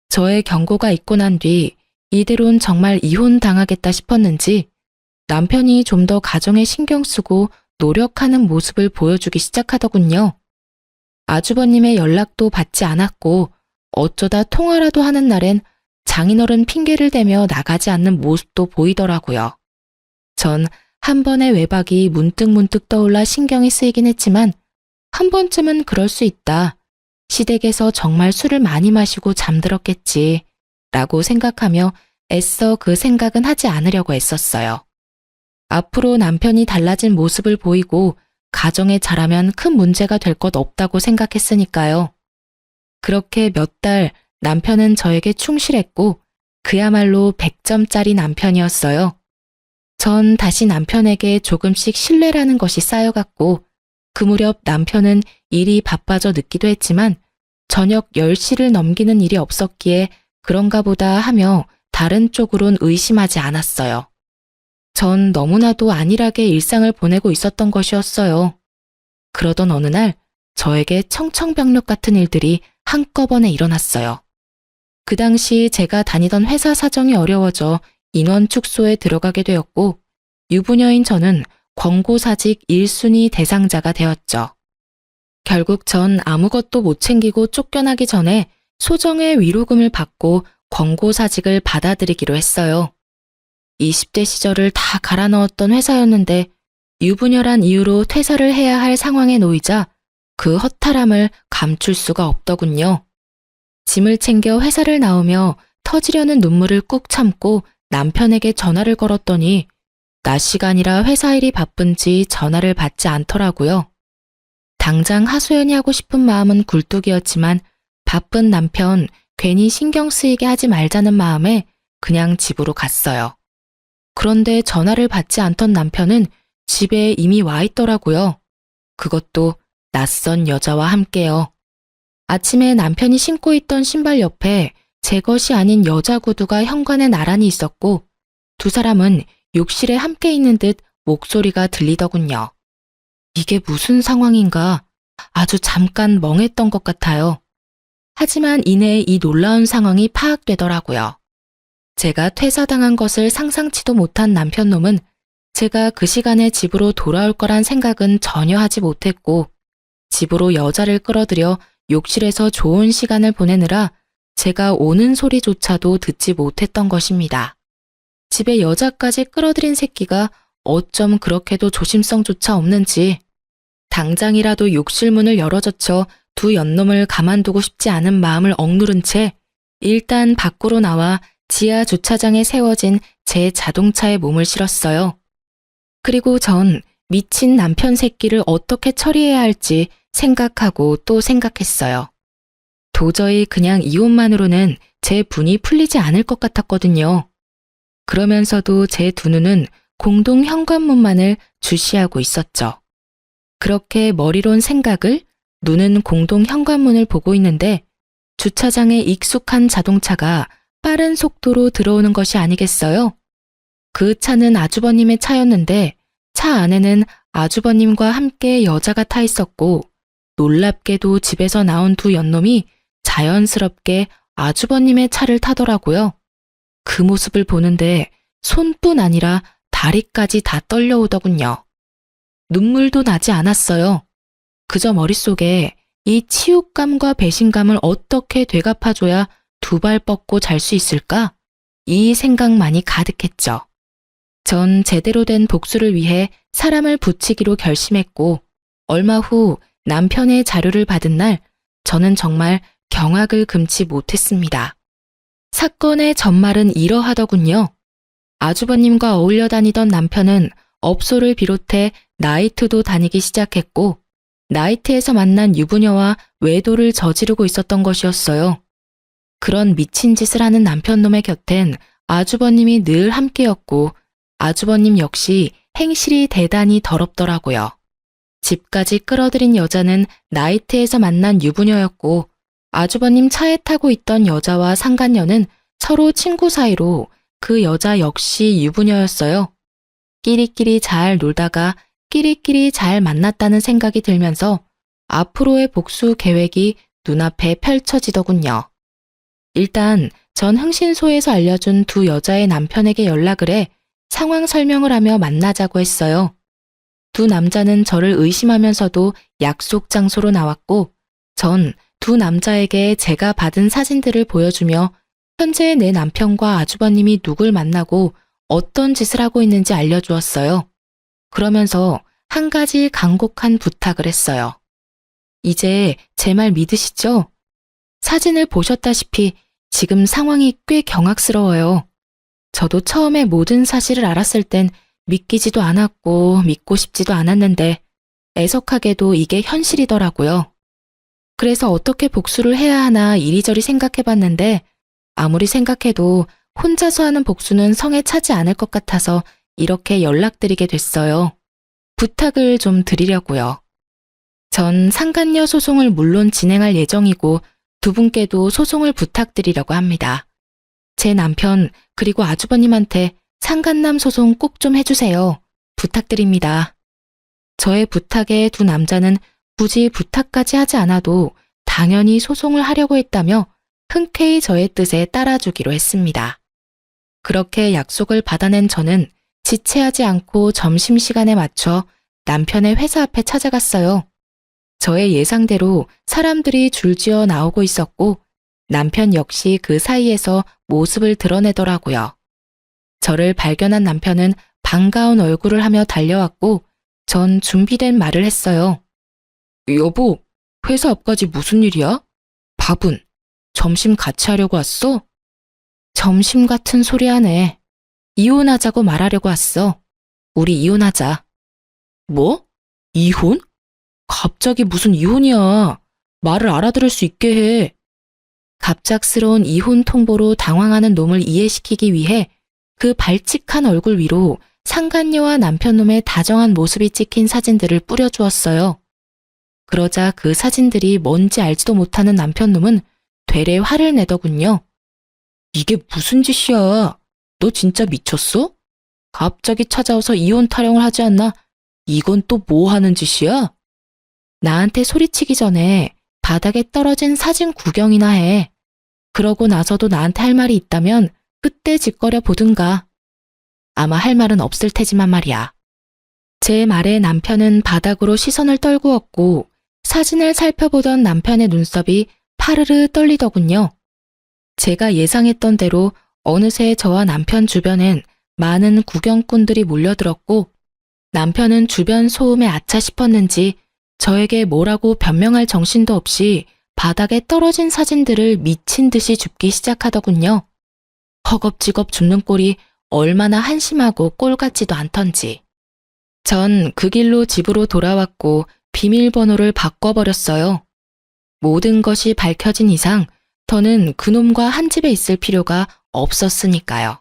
저의 경고가 있고 난 뒤 이대로는 정말 이혼당하겠다 싶었는지 남편이 좀 더 가정에 신경 쓰고 노력하는 모습을 보여주기 시작하더군요. 아주버님의 연락도 받지 않았고 어쩌다 통화라도 하는 날엔 장인어른 핑계를 대며 나가지 않는 모습도 보이더라고요. 전 한 번의 외박이 문득문득 떠올라 신경이 쓰이긴 했지만 한 번쯤은 그럴 수 있다. 시댁에서 정말 술을 많이 마시고 잠들었겠지 라고 생각하며 애써 그 생각은 하지 않으려고 애썼어요. 앞으로 남편이 달라진 모습을 보이고 가정에 잘하면 큰 문제가 될 것 없다고 생각했으니까요. 그렇게 몇 달 남편은 저에게 충실했고 그야말로 100점짜리 남편이었어요. 전 다시 남편에게 조금씩 신뢰라는 것이 쌓여갔고 그 무렵 남편은 일이 바빠져 늦기도 했지만 저녁 10시를 넘기는 일이 없었기에 그런가 보다 하며 다른 쪽으론 의심하지 않았어요. 전 너무나도 안일하게 일상을 보내고 있었던 것이었어요. 그러던 어느 날 저에게 청천벽력 같은 일들이 한꺼번에 일어났어요. 그 당시 제가 다니던 회사 사정이 어려워져 인원 축소에 들어가게 되었고 유부녀인 저는 권고사직 1순위 대상자가 되었죠. 결국 전 아무것도 못 챙기고 쫓겨나기 전에 소정의 위로금을 받고 권고사직을 받아들이기로 했어요. 20대 시절을 다 갈아 넣었던 회사였는데 유부녀란 이유로 퇴사를 해야 할 상황에 놓이자 그 허탈함을 감출 수가 없더군요. 짐을 챙겨 회사를 나오며 터지려는 눈물을 꾹 참고 남편에게 전화를 걸었더니 낮 시간이라 회사 일이 바쁜지 전화를 받지 않더라고요. 당장 하소연이 하고 싶은 마음은 굴뚝이었지만 바쁜 남편 괜히 신경 쓰이게 하지 말자는 마음에 그냥 집으로 갔어요. 그런데 전화를 받지 않던 남편은 집에 이미 와 있더라고요. 그것도 낯선 여자와 함께요. 아침에 남편이 신고 있던 신발 옆에 제 것이 아닌 여자 구두가 현관에 나란히 있었고 두 사람은 욕실에 함께 있는 듯 목소리가 들리더군요. 이게 무슨 상황인가 아주 잠깐 멍했던 것 같아요. 하지만 이내에 이 놀라운 상황이 파악되더라고요. 제가 퇴사당한 것을 상상치도 못한 남편놈은 제가 그 시간에 집으로 돌아올 거란 생각은 전혀 하지 못했고 집으로 여자를 끌어들여 욕실에서 좋은 시간을 보내느라 제가 오는 소리조차도 듣지 못했던 것입니다. 집에 여자까지 끌어들인 새끼가 어쩜 그렇게도 조심성조차 없는지 당장이라도 욕실 문을 열어젖혀 두 연놈을 가만두고 싶지 않은 마음을 억누른 채 일단 밖으로 나와 지하 주차장에 세워진 제 자동차에 몸을 실었어요. 그리고 전 미친 남편 새끼를 어떻게 처리해야 할지 생각하고 또 생각했어요. 도저히 그냥 이혼만으로는 제 분이 풀리지 않을 것 같았거든요. 그러면서도 제 두 눈은 공동 현관문만을 주시하고 있었죠. 그렇게 머리론 생각을, 눈은 공동 현관문을 보고 있는데 주차장에 익숙한 자동차가 빠른 속도로 들어오는 것이 아니겠어요? 그 차는 아주버님의 차였는데 차 안에는 아주버님과 함께 여자가 타 있었고 놀랍게도 집에서 나온 두 연놈이 자연스럽게 아주버님의 차를 타더라고요. 그 모습을 보는데 손뿐 아니라 다리까지 다 떨려오더군요. 눈물도 나지 않았어요. 그저 머릿속에 이 치욕감과 배신감을 어떻게 되갚아줘야 두 발 뻗고 잘 수 있을까? 이 생각만이 가득했죠. 전 제대로 된 복수를 위해 사람을 붙이기로 결심했고 얼마 후 남편의 자료를 받은 날 저는 정말 경악을 금치 못했습니다. 사건의 전말은 이러하더군요. 아주버님과 어울려 다니던 남편은 업소를 비롯해 나이트도 다니기 시작했고 나이트에서 만난 유부녀와 외도를 저지르고 있었던 것이었어요. 그런 미친 짓을 하는 남편놈의 곁엔 아주버님이 늘 함께였고 아주버님 역시 행실이 대단히 더럽더라고요. 집까지 끌어들인 여자는 나이트에서 만난 유부녀였고 아주버님 차에 타고 있던 여자와 상간녀는 서로 친구 사이로 그 여자 역시 유부녀였어요. 끼리끼리 잘 놀다가 끼리끼리 잘 만났다는 생각이 들면서 앞으로의 복수 계획이 눈앞에 펼쳐지더군요. 일단 전 흥신소에서 알려준 두 여자의 남편에게 연락을 해 상황 설명을 하며 만나자고 했어요. 두 남자는 저를 의심하면서도 약속 장소로 나왔고 전 두 남자에게 제가 받은 사진들을 보여주며 현재 내 남편과 아주버님이 누굴 만나고 어떤 짓을 하고 있는지 알려주었어요. 그러면서 한 가지 간곡한 부탁을 했어요. 이제 제 말 믿으시죠? 사진을 보셨다시피 지금 상황이 꽤 경악스러워요. 저도 처음에 모든 사실을 알았을 땐 믿기지도 않았고 믿고 싶지도 않았는데 애석하게도 이게 현실이더라고요. 그래서 어떻게 복수를 해야 하나 이리저리 생각해봤는데 아무리 생각해도 혼자서 하는 복수는 성에 차지 않을 것 같아서 이렇게 연락드리게 됐어요. 부탁을 좀 드리려고요. 전 상간녀 소송을 물론 진행할 예정이고 두 분께도 소송을 부탁드리려고 합니다. 제 남편 그리고 아주버님한테 상간남 소송 꼭 좀 해주세요. 부탁드립니다. 저의 부탁에 두 남자는 굳이 부탁까지 하지 않아도 당연히 소송을 하려고 했다며 흔쾌히 저의 뜻에 따라주기로 했습니다. 그렇게 약속을 받아낸 저는 지체하지 않고 점심시간에 맞춰 남편의 회사 앞에 찾아갔어요. 저의 예상대로 사람들이 줄지어 나오고 있었고 남편 역시 그 사이에서 모습을 드러내더라고요. 저를 발견한 남편은 반가운 얼굴을 하며 달려왔고 전 준비된 말을 했어요. 여보, 회사 앞까지 무슨 일이야? 밥은? 점심 같이 하려고 왔어? 점심 같은 소리 하네. 이혼하자고 말하려고 왔어. 우리 이혼하자. 뭐? 이혼? 갑자기 무슨 이혼이야. 말을 알아들을 수 있게 해. 갑작스러운 이혼 통보로 당황하는 놈을 이해시키기 위해 그 발칙한 얼굴 위로 상간녀와 남편놈의 다정한 모습이 찍힌 사진들을 뿌려주었어요. 그러자 그 사진들이 뭔지 알지도 못하는 남편놈은 되레 화를 내더군요. 이게 무슨 짓이야? 너 진짜 미쳤어? 갑자기 찾아와서 이혼 타령을 하지 않나? 이건 또 뭐 하는 짓이야? 나한테 소리치기 전에 바닥에 떨어진 사진 구경이나 해. 그러고 나서도 나한테 할 말이 있다면 그때 짓거려 보든가. 아마 할 말은 없을 테지만 말이야. 제 말에 남편은 바닥으로 시선을 떨구었고 사진을 살펴보던 남편의 눈썹이 파르르 떨리더군요. 제가 예상했던 대로 어느새 저와 남편 주변엔 많은 구경꾼들이 몰려들었고 남편은 주변 소음에 아차 싶었는지 저에게 뭐라고 변명할 정신도 없이 바닥에 떨어진 사진들을 미친 듯이 줍기 시작하더군요. 허겁지겁 줍는 꼴이 얼마나 한심하고 꼴 같지도 않던지. 전 그 길로 집으로 돌아왔고 비밀번호를 바꿔버렸어요. 모든 것이 밝혀진 이상 더는 그놈과 한 집에 있을 필요가 없었으니까요.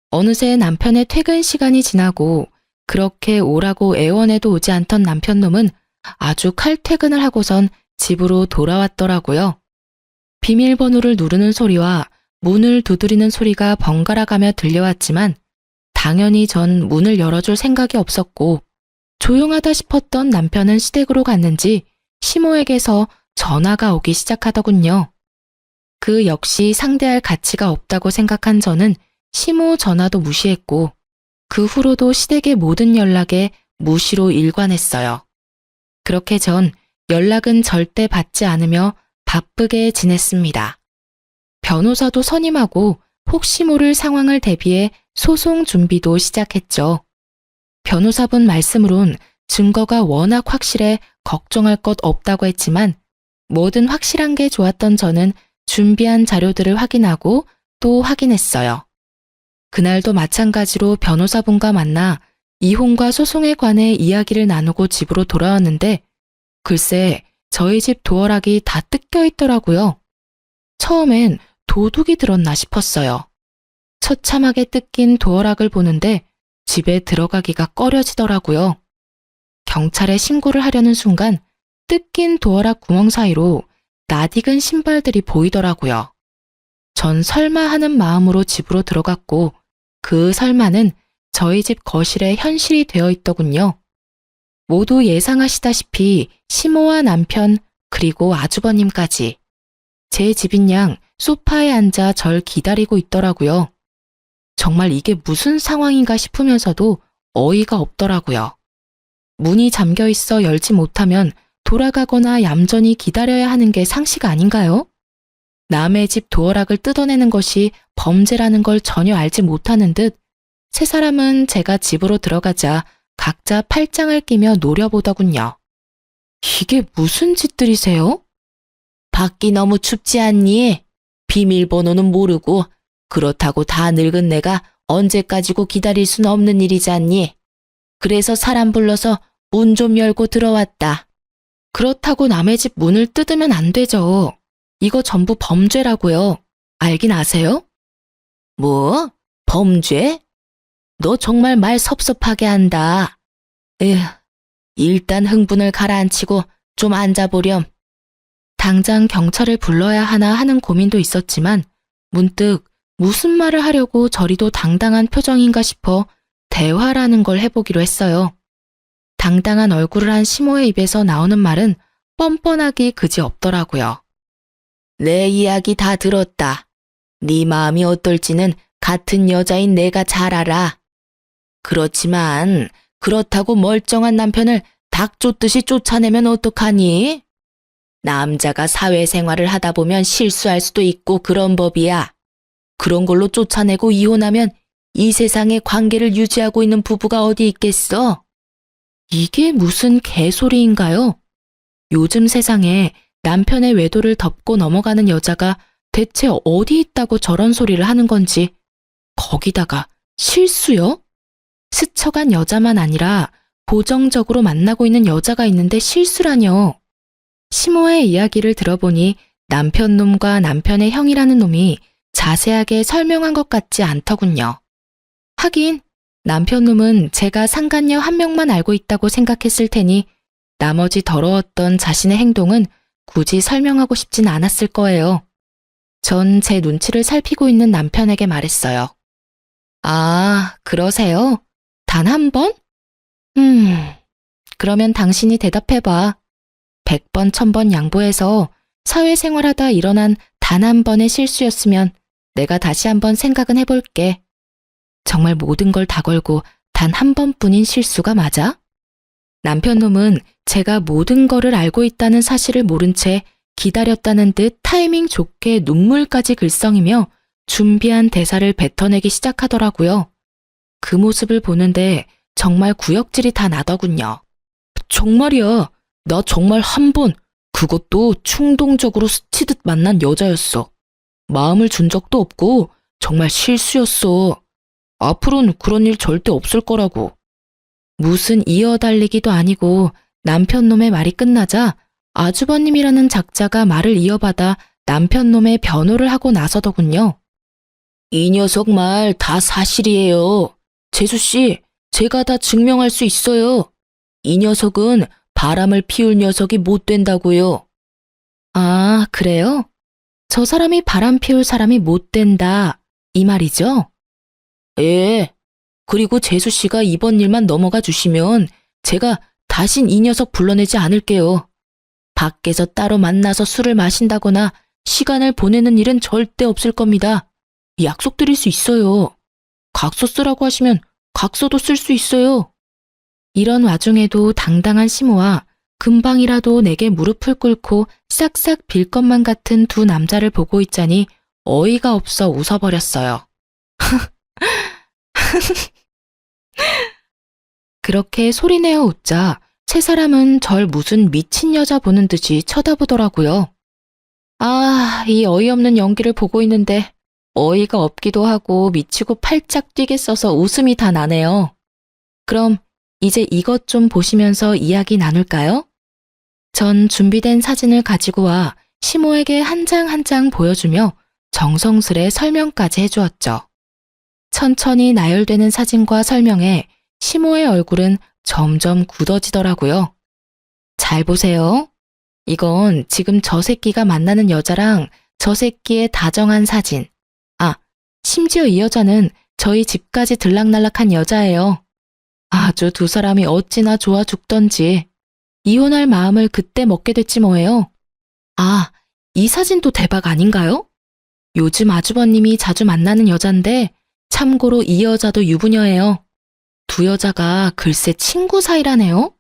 어느새 남편의 퇴근 시간이 지나고 그렇게 오라고 애원해도 오지 않던 남편놈은 아주 칼퇴근을 하고선 집으로 돌아왔더라고요. 비밀번호를 누르는 소리와 문을 두드리는 소리가 번갈아 가며 들려왔지만 당연히 전 문을 열어줄 생각이 없었고 조용하다 싶었던 남편은 시댁으로 갔는지 시모에게서 전화가 오기 시작하더군요. 그 역시 상대할 가치가 없다고 생각한 저는 시모 전화도 무시했고 그 후로도 시댁의 모든 연락에 무시로 일관했어요. 그렇게 전 연락은 절대 받지 않으며 바쁘게 지냈습니다. 변호사도 선임하고 혹시 모를 상황을 대비해 소송 준비도 시작했죠. 변호사분 말씀으론 증거가 워낙 확실해 걱정할 것 없다고 했지만 뭐든 확실한 게 좋았던 저는 준비한 자료들을 확인하고 또 확인했어요. 그날도 마찬가지로 변호사분과 만나 이혼과 소송에 관해 이야기를 나누고 집으로 돌아왔는데 글쎄 저희 집 도어락이 다 뜯겨 있더라고요. 처음엔 도둑이 들었나 싶었어요. 처참하게 뜯긴 도어락을 보는데 집에 들어가기가 꺼려지더라고요. 경찰에 신고를 하려는 순간 뜯긴 도어락 구멍 사이로 낯익은 신발들이 보이더라고요. 전 설마 하는 마음으로 집으로 들어갔고 그 설마는 저희 집 거실에 현실이 되어 있더군요. 모두 예상하시다시피 시모와 남편 그리고 아주버님까지 제 집인 양 소파에 앉아 절 기다리고 있더라고요. 정말 이게 무슨 상황인가 싶으면서도 어이가 없더라고요. 문이 잠겨 있어 열지 못하면 돌아가거나 얌전히 기다려야 하는 게 상식 아닌가요? 남의 집 도어락을 뜯어내는 것이 범죄라는 걸 전혀 알지 못하는 듯 세 사람은 제가 집으로 들어가자 각자 팔짱을 끼며 노려보더군요. 이게 무슨 짓들이세요? 밖이 너무 춥지 않니? 비밀번호는 모르고 그렇다고 다 늙은 내가 언제까지고 기다릴 순 없는 일이지 않니? 그래서 사람 불러서 문 좀 열고 들어왔다. 그렇다고 남의 집 문을 뜯으면 안 되죠. 이거 전부 범죄라고요. 알긴 아세요? 뭐? 범죄? 너 정말 말 섭섭하게 한다. 에휴, 일단 흥분을 가라앉히고 좀 앉아보렴. 당장 경찰을 불러야 하나 하는 고민도 있었지만 문득 무슨 말을 하려고 저리도 당당한 표정인가 싶어 대화라는 걸 해보기로 했어요. 당당한 얼굴을 한 시모의 입에서 나오는 말은 뻔뻔하기 그지없더라고요. 내 이야기 다 들었다. 네 마음이 어떨지는 같은 여자인 내가 잘 알아. 그렇지만 그렇다고 멀쩡한 남편을 닭 쫓듯이 쫓아내면 어떡하니? 남자가 사회생활을 하다 보면 실수할 수도 있고 그런 법이야. 그런 걸로 쫓아내고 이혼하면 이 세상에 관계를 유지하고 있는 부부가 어디 있겠어? 이게 무슨 개소리인가요? 요즘 세상에 남편의 외도를 덮고 넘어가는 여자가 대체 어디 있다고 저런 소리를 하는 건지. 거기다가 실수요? 스쳐간 여자만 아니라 보정적으로 만나고 있는 여자가 있는데 실수라뇨. 시모의 이야기를 들어보니 남편 놈과 남편의 형이라는 놈이 자세하게 설명한 것 같지 않더군요. 하긴 남편 놈은 제가 상간녀 한 명만 알고 있다고 생각했을 테니 나머지 더러웠던 자신의 행동은 굳이 설명하고 싶진 않았을 거예요. 전 제 눈치를 살피고 있는 남편에게 말했어요. 아, 그러세요? 단 한 번? 그러면 당신이 대답해봐. 100번, 1000번 양보해서 사회생활하다 일어난 단 한 번의 실수였으면 내가 다시 한번 생각은 해볼게. 정말 모든 걸 다 걸고 단 한 번뿐인 실수가 맞아? 남편 놈은 제가 모든 거를 알고 있다는 사실을 모른 채 기다렸다는 듯 타이밍 좋게 눈물까지 글썽이며 준비한 대사를 뱉어내기 시작하더라고요. 그 모습을 보는데 정말 구역질이 다 나더군요. 정말이야. 나 정말 한 번, 그것도 충동적으로 스치듯 만난 여자였어. 마음을 준 적도 없고 정말 실수였어. 앞으로는 그런 일 절대 없을 거라고. 무슨 이어달리기도 아니고 남편놈의 말이 끝나자 아주버님이라는 작자가 말을 이어받아 남편놈의 변호를 하고 나서더군요. 이 녀석 말 다 사실이에요. 재수씨, 제가 다 증명할 수 있어요. 이 녀석은 바람을 피울 녀석이 못 된다고요. 아, 그래요? 저 사람이 바람 피울 사람이 못 된다, 이 말이죠? 예. 그리고 재수씨가 이번 일만 넘어가 주시면 제가 다신 이 녀석 불러내지 않을게요. 밖에서 따로 만나서 술을 마신다거나 시간을 보내는 일은 절대 없을 겁니다. 약속드릴 수 있어요. 각서 쓰라고 하시면 각서도 쓸 수 있어요. 이런 와중에도 당당한 시모와 금방이라도 내게 무릎을 꿇고 싹싹 빌 것만 같은 두 남자를 보고 있자니 어이가 없어 웃어버렸어요. 그렇게 소리내어 웃자 세 사람은 절 무슨 미친 여자 보는 듯이 쳐다보더라고요. 아, 이 어이없는 연기를 보고 있는데 어이가 없기도 하고 미치고 팔짝 뛰겠어서 웃음이 다 나네요. 그럼 이제 이것 좀 보시면서 이야기 나눌까요? 전 준비된 사진을 가지고 와 시모에게 한 장 한 장 보여주며 정성스레 설명까지 해주었죠. 천천히 나열되는 사진과 설명에 시모의 얼굴은 점점 굳어지더라고요. 잘 보세요. 이건 지금 저 새끼가 만나는 여자랑 저 새끼의 다정한 사진. 아, 심지어 이 여자는 저희 집까지 들락날락한 여자예요. 아주 두 사람이 어찌나 좋아 죽던지 이혼할 마음을 그때 먹게 됐지 뭐예요. 아, 이 사진도 대박 아닌가요? 요즘 아주버님이 자주 만나는 여잔데 참고로 이 여자도 유부녀예요. 두 여자가 글쎄 친구 사이라네요.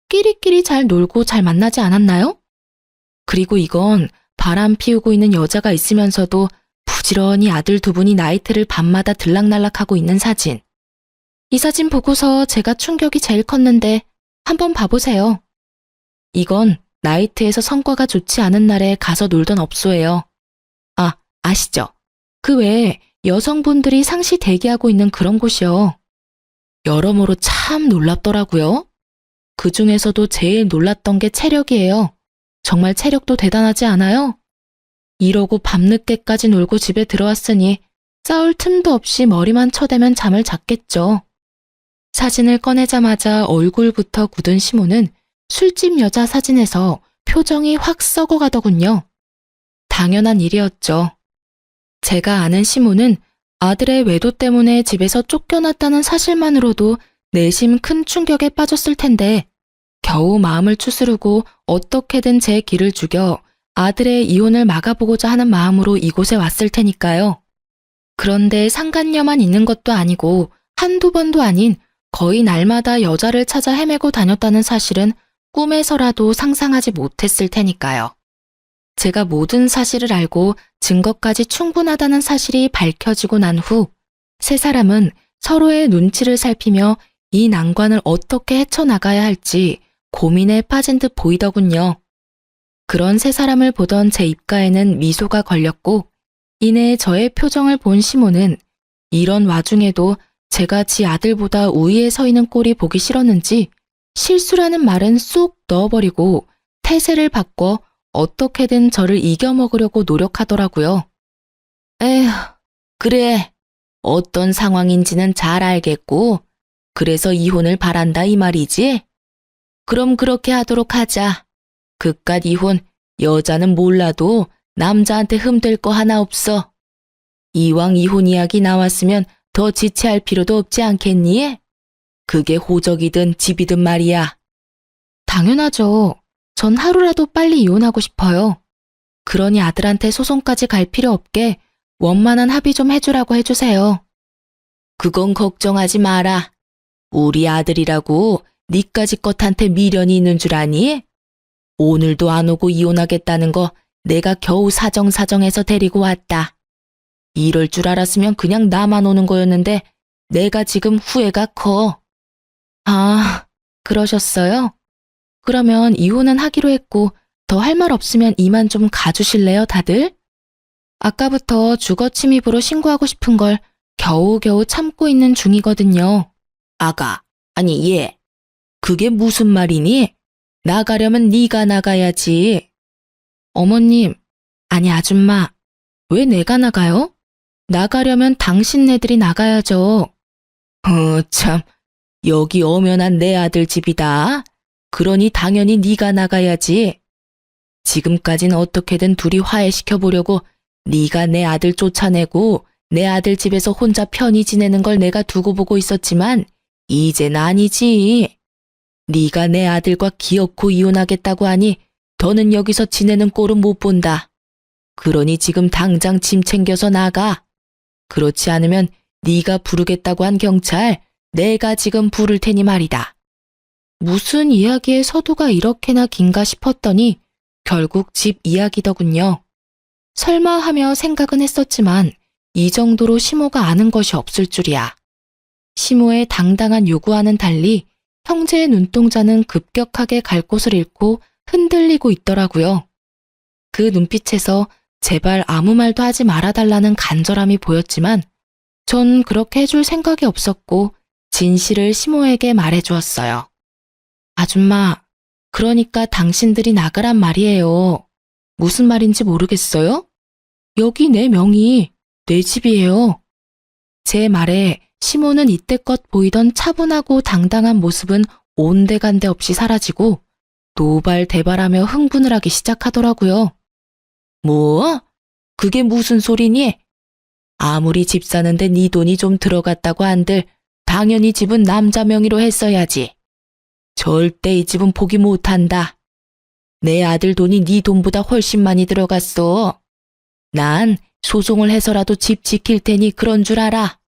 끼리끼리 잘 놀고 잘 만나지 않았나요? 그리고 이건 바람 피우고 있는 여자가 있으면서도 부지런히 아들 두 분이 나이트를 밤마다 들락날락하고 있는 사진. 이 사진 보고서 제가 충격이 제일 컸는데 한번 봐보세요. 이건 나이트에서 성과가 좋지 않은 날에 가서 놀던 업소예요. 아, 아시죠? 그 외에 여성분들이 상시 대기하고 있는 그런 곳이요. 여러모로 참 놀랍더라고요. 그 중에서도 제일 놀랐던 게 체력이에요. 정말 체력도 대단하지 않아요? 이러고 밤늦게까지 놀고 집에 들어왔으니 싸울 틈도 없이 머리만 쳐대면 잠을 잤겠죠. 사진을 꺼내자마자 얼굴부터 굳은 시모는 술집 여자 사진에서 표정이 확 썩어가더군요. 당연한 일이었죠. 제가 아는 시모는 아들의 외도 때문에 집에서 쫓겨났다는 사실만으로도 내심 큰 충격에 빠졌을 텐데 겨우 마음을 추스르고 어떻게든 제 길을 죽여 아들의 이혼을 막아보고자 하는 마음으로 이곳에 왔을 테니까요. 그런데 상간녀만 있는 것도 아니고 한두 번도 아닌 거의 날마다 여자를 찾아 헤매고 다녔다는 사실은 꿈에서라도 상상하지 못했을 테니까요. 제가 모든 사실을 알고 증거까지 충분하다는 사실이 밝혀지고 난 후 세 사람은 서로의 눈치를 살피며 이 난관을 어떻게 헤쳐나가야 할지 고민에 빠진 듯 보이더군요. 그런 세 사람을 보던 제 입가에는 미소가 걸렸고 이내 저의 표정을 본 시모는 이런 와중에도 제가 지 아들보다 우위에 서 있는 꼴이 보기 싫었는지 실수라는 말은 쏙 넣어버리고 태세를 바꿔 어떻게든 저를 이겨먹으려고 노력하더라고요. 에휴, 그래. 어떤 상황인지는 잘 알겠고 그래서 이혼을 바란다 이 말이지? 그럼 그렇게 하도록 하자. 그깟 이혼 여자는 몰라도 남자한테 흠될 거 하나 없어. 이왕 이혼 이야기 나왔으면 더 지체할 필요도 없지 않겠니? 그게 호적이든 집이든 말이야. 당연하죠. 전 하루라도 빨리 이혼하고 싶어요. 그러니 아들한테 소송까지 갈 필요 없게 원만한 합의 좀 해주라고 해주세요. 그건 걱정하지 마라. 우리 아들이라고 니까지 것한테 미련이 있는 줄 아니? 오늘도 안 오고 이혼하겠다는 거 내가 겨우 사정사정해서 데리고 왔다. 이럴 줄 알았으면 그냥 나만 오는 거였는데 내가 지금 후회가 커. 아, 그러셨어요? 그러면 이혼은 하기로 했고 더 할 말 없으면 이만 좀 가주실래요, 다들? 아까부터 주거침입으로 신고하고 싶은 걸 겨우겨우 참고 있는 중이거든요. 아가, 아니 얘, 그게 무슨 말이니? 나가려면 네가 나가야지. 어머님, 아니 아줌마, 왜 내가 나가요? 나가려면 당신네들이 나가야죠. 참, 여기 엄연한 내 아들 집이다. 그러니 당연히 네가 나가야지. 지금까진 어떻게든 둘이 화해시켜 보려고 네가 내 아들 쫓아내고 내 아들 집에서 혼자 편히 지내는 걸 내가 두고 보고 있었지만 이젠 아니지. 네가 내 아들과 기어코 이혼하겠다고 하니 더는 여기서 지내는 꼴은 못 본다. 그러니 지금 당장 짐 챙겨서 나가. 그렇지 않으면 네가 부르겠다고 한 경찰 내가 지금 부를 테니 말이다. 무슨 이야기의 서두가 이렇게나 긴가 싶었더니 결국 집 이야기더군요. 설마 하며 생각은 했었지만 이 정도로 시모가 아는 것이 없을 줄이야. 시모의 당당한 요구와는 달리 형제의 눈동자는 급격하게 갈 곳을 잃고 흔들리고 있더라고요. 그 눈빛에서 제발 아무 말도 하지 말아달라는 간절함이 보였지만 전 그렇게 해줄 생각이 없었고 진실을 시모에게 말해주었어요. 아줌마, 그러니까 당신들이 나가란 말이에요. 무슨 말인지 모르겠어요? 여기 내 명의, 내 집이에요. 제 말에 시모는 이때껏 보이던 차분하고 당당한 모습은 온데간데 없이 사라지고 노발대발하며 흥분을 하기 시작하더라고요. 뭐? 그게 무슨 소리니? 아무리 집 사는데 네 돈이 좀 들어갔다고 한들 당연히 집은 남자 명의로 했어야지. 절대 이 집은 포기 못한다. 내 아들 돈이 네 돈보다 훨씬 많이 들어갔어. 난 소송을 해서라도 집 지킬 테니 그런 줄 알아.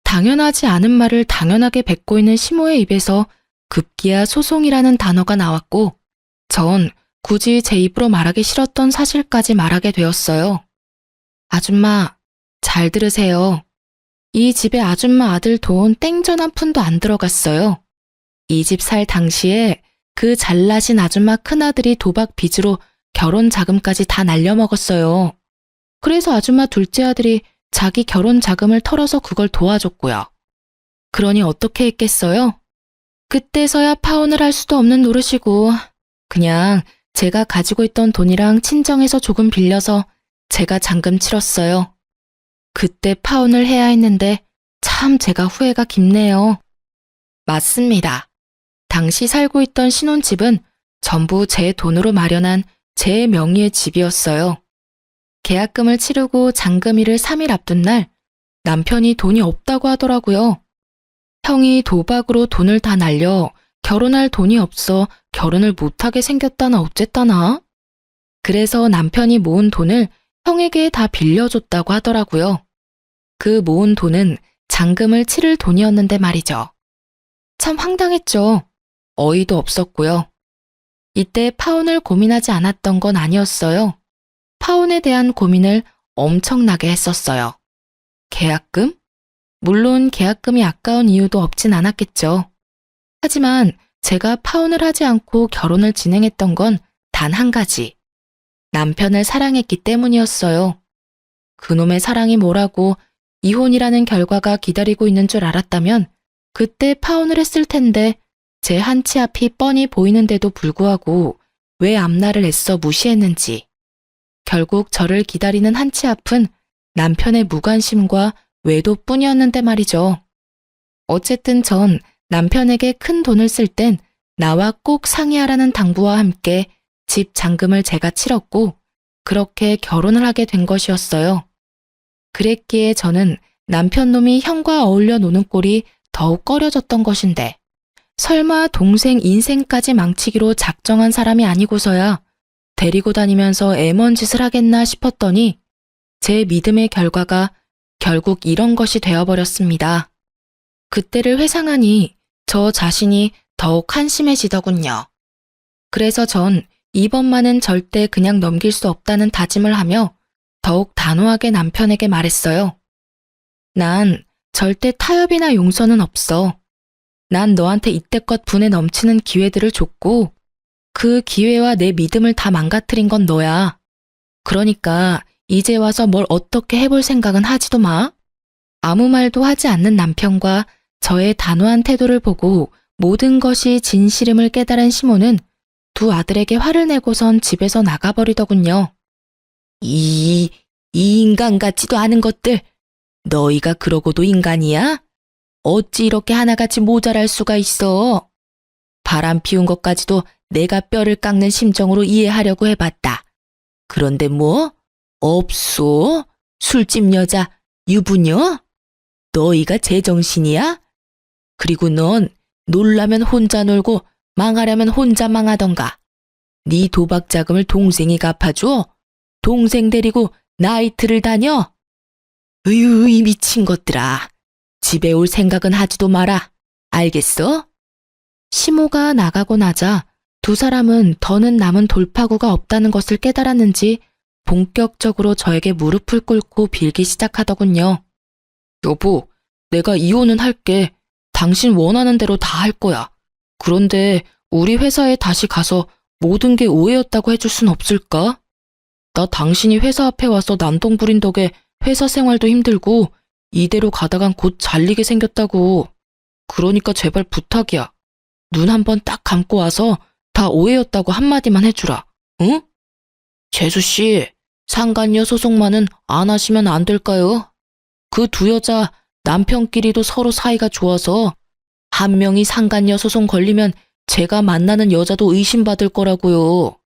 당연하지 않은 말을 당연하게 뱉고 있는 시모의 입에서 급기야 소송이라는 단어가 나왔고 전 굳이 제 입으로 말하기 싫었던 사실까지 말하게 되었어요. 아줌마, 잘 들으세요. 이 집에 아줌마 아들 돈 땡전 한 푼도 안 들어갔어요. 이 집 살 당시에 그 잘나신 아줌마 큰아들이 도박 빚으로 결혼 자금까지 다 날려먹었어요. 그래서 아줌마 둘째 아들이 자기 결혼 자금을 털어서 그걸 도와줬고요. 그러니 어떻게 했겠어요? 그때서야 파혼을 할 수도 없는 노릇이고 그냥 제가 가지고 있던 돈이랑 친정에서 조금 빌려서 제가 잔금 치렀어요. 그때 파혼을 해야 했는데 참 제가 후회가 깊네요. 맞습니다. 당시 살고 있던 신혼집은 전부 제 돈으로 마련한 제 명의의 집이었어요. 계약금을 치르고 잔금일을 3일 앞둔 날 남편이 돈이 없다고 하더라고요. 형이 도박으로 돈을 다 날려 결혼할 돈이 없어 결혼을 못하게 생겼다나 어쨌다나. 그래서 남편이 모은 돈을 형에게 다 빌려줬다고 하더라고요. 그 모은 돈은 잔금을 치를 돈이었는데 말이죠. 참 황당했죠. 어이도 없었고요. 이때 파혼을 고민하지 않았던 건 아니었어요. 파혼에 대한 고민을 엄청나게 했었어요. 계약금? 물론 계약금이 아까운 이유도 없진 않았겠죠. 하지만 제가 파혼을 하지 않고 결혼을 진행했던 건 단 한 가지. 남편을 사랑했기 때문이었어요. 그놈의 사랑이 뭐라고 이혼이라는 결과가 기다리고 있는 줄 알았다면 그때 파혼을 했을 텐데 제 한치 앞이 뻔히 보이는데도 불구하고 왜 앞날을 애써 무시했는지. 결국 저를 기다리는 한치 앞은 남편의 무관심과 외도뿐이었는데 말이죠. 어쨌든 전 남편에게 큰 돈을 쓸 땐 나와 꼭 상의하라는 당부와 함께 집 잔금을 제가 치렀고 그렇게 결혼을 하게 된 것이었어요. 그랬기에 저는 남편 놈이 형과 어울려 노는 꼴이 더욱 꺼려졌던 것인데 설마 동생 인생까지 망치기로 작정한 사람이 아니고서야 데리고 다니면서 애먼짓을 하겠나 싶었더니 제 믿음의 결과가 결국 이런 것이 되어버렸습니다. 그때를 회상하니 저 자신이 더욱 한심해지더군요. 그래서 전 이번만은 절대 그냥 넘길 수 없다는 다짐을 하며 더욱 단호하게 남편에게 말했어요. 난 절대 타협이나 용서는 없어. 난 너한테 이때껏 분에 넘치는 기회들을 줬고 그 기회와 내 믿음을 다 망가뜨린 건 너야. 그러니까 이제 와서 뭘 어떻게 해볼 생각은 하지도 마. 아무 말도 하지 않는 남편과 저의 단호한 태도를 보고 모든 것이 진실임을 깨달은 시몬은 두 아들에게 화를 내고선 집에서 나가버리더군요. 이 인간 같지도 않은 것들, 너희가 그러고도 인간이야? 어찌 이렇게 하나같이 모자랄 수가 있어? 바람 피운 것까지도 내가 뼈를 깎는 심정으로 이해하려고 해봤다. 그런데 뭐? 없소? 술집 여자, 유부녀? 너희가 제정신이야? 그리고 넌 놀라면 혼자 놀고 망하려면 혼자 망하던가. 네 도박 자금을 동생이 갚아줘? 동생 데리고 나이트를 다녀? 으유, 이 미친 것들아. 집에 올 생각은 하지도 마라. 알겠어? 시모가 나가고 나자 두 사람은 더는 남은 돌파구가 없다는 것을 깨달았는지 본격적으로 저에게 무릎을 꿇고 빌기 시작하더군요. 여보, 내가 이혼은 할게. 당신 원하는 대로 다 할 거야. 그런데 우리 회사에 다시 가서 모든 게 오해였다고 해줄 순 없을까? 나 당신이 회사 앞에 와서 난동 부린 덕에 회사 생활도 힘들고 이대로 가다간 곧 잘리게 생겼다고. 그러니까 제발 부탁이야. 눈 한번 딱 감고 와서 다 오해였다고 한마디만 해주라. 응? 재수씨, 상간녀 소송만은 안 하시면 안 될까요? 그 두 여자 남편끼리도 서로 사이가 좋아서 한 명이 상간녀 소송 걸리면 제가 만나는 여자도 의심받을 거라고요.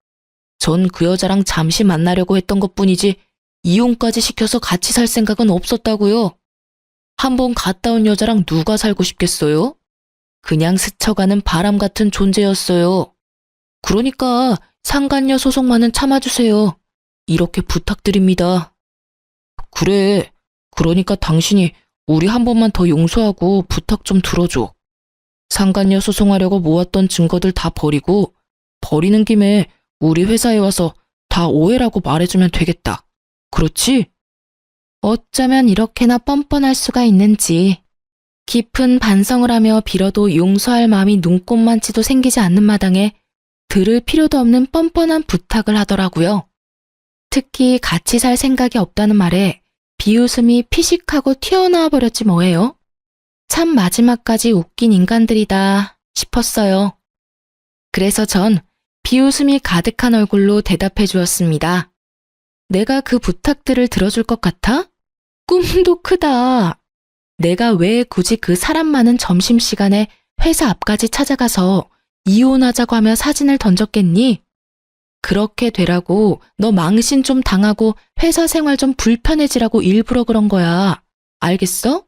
전 그 여자랑 잠시 만나려고 했던 것뿐이지 이혼까지 시켜서 같이 살 생각은 없었다고요. 한번 갔다 온 여자랑 누가 살고 싶겠어요? 그냥 스쳐가는 바람 같은 존재였어요. 그러니까 상간녀 소송만은 참아주세요. 이렇게 부탁드립니다. 그래, 그러니까 당신이 우리 한 번만 더 용서하고 부탁 좀 들어줘. 상간녀 소송하려고 모았던 증거들 다 버리고 버리는 김에 우리 회사에 와서 다 오해라고 말해주면 되겠다. 그렇지? 어쩌면 이렇게나 뻔뻔할 수가 있는지. 깊은 반성을 하며 빌어도 용서할 마음이 눈꼽만치도 생기지 않는 마당에 들을 필요도 없는 뻔뻔한 부탁을 하더라고요. 특히 같이 살 생각이 없다는 말에 비웃음이 피식하고 튀어나와 버렸지 뭐예요. 참 마지막까지 웃긴 인간들이다 싶었어요. 그래서 전 비웃음이 가득한 얼굴로 대답해 주었습니다. 내가 그 부탁들을 들어줄 것 같아? 꿈도 크다. 내가 왜 굳이 그 사람 많은 점심시간에 회사 앞까지 찾아가서 이혼하자고 하며 사진을 던졌겠니? 그렇게 되라고 너 망신 좀 당하고 회사 생활 좀 불편해지라고 일부러 그런 거야. 알겠어?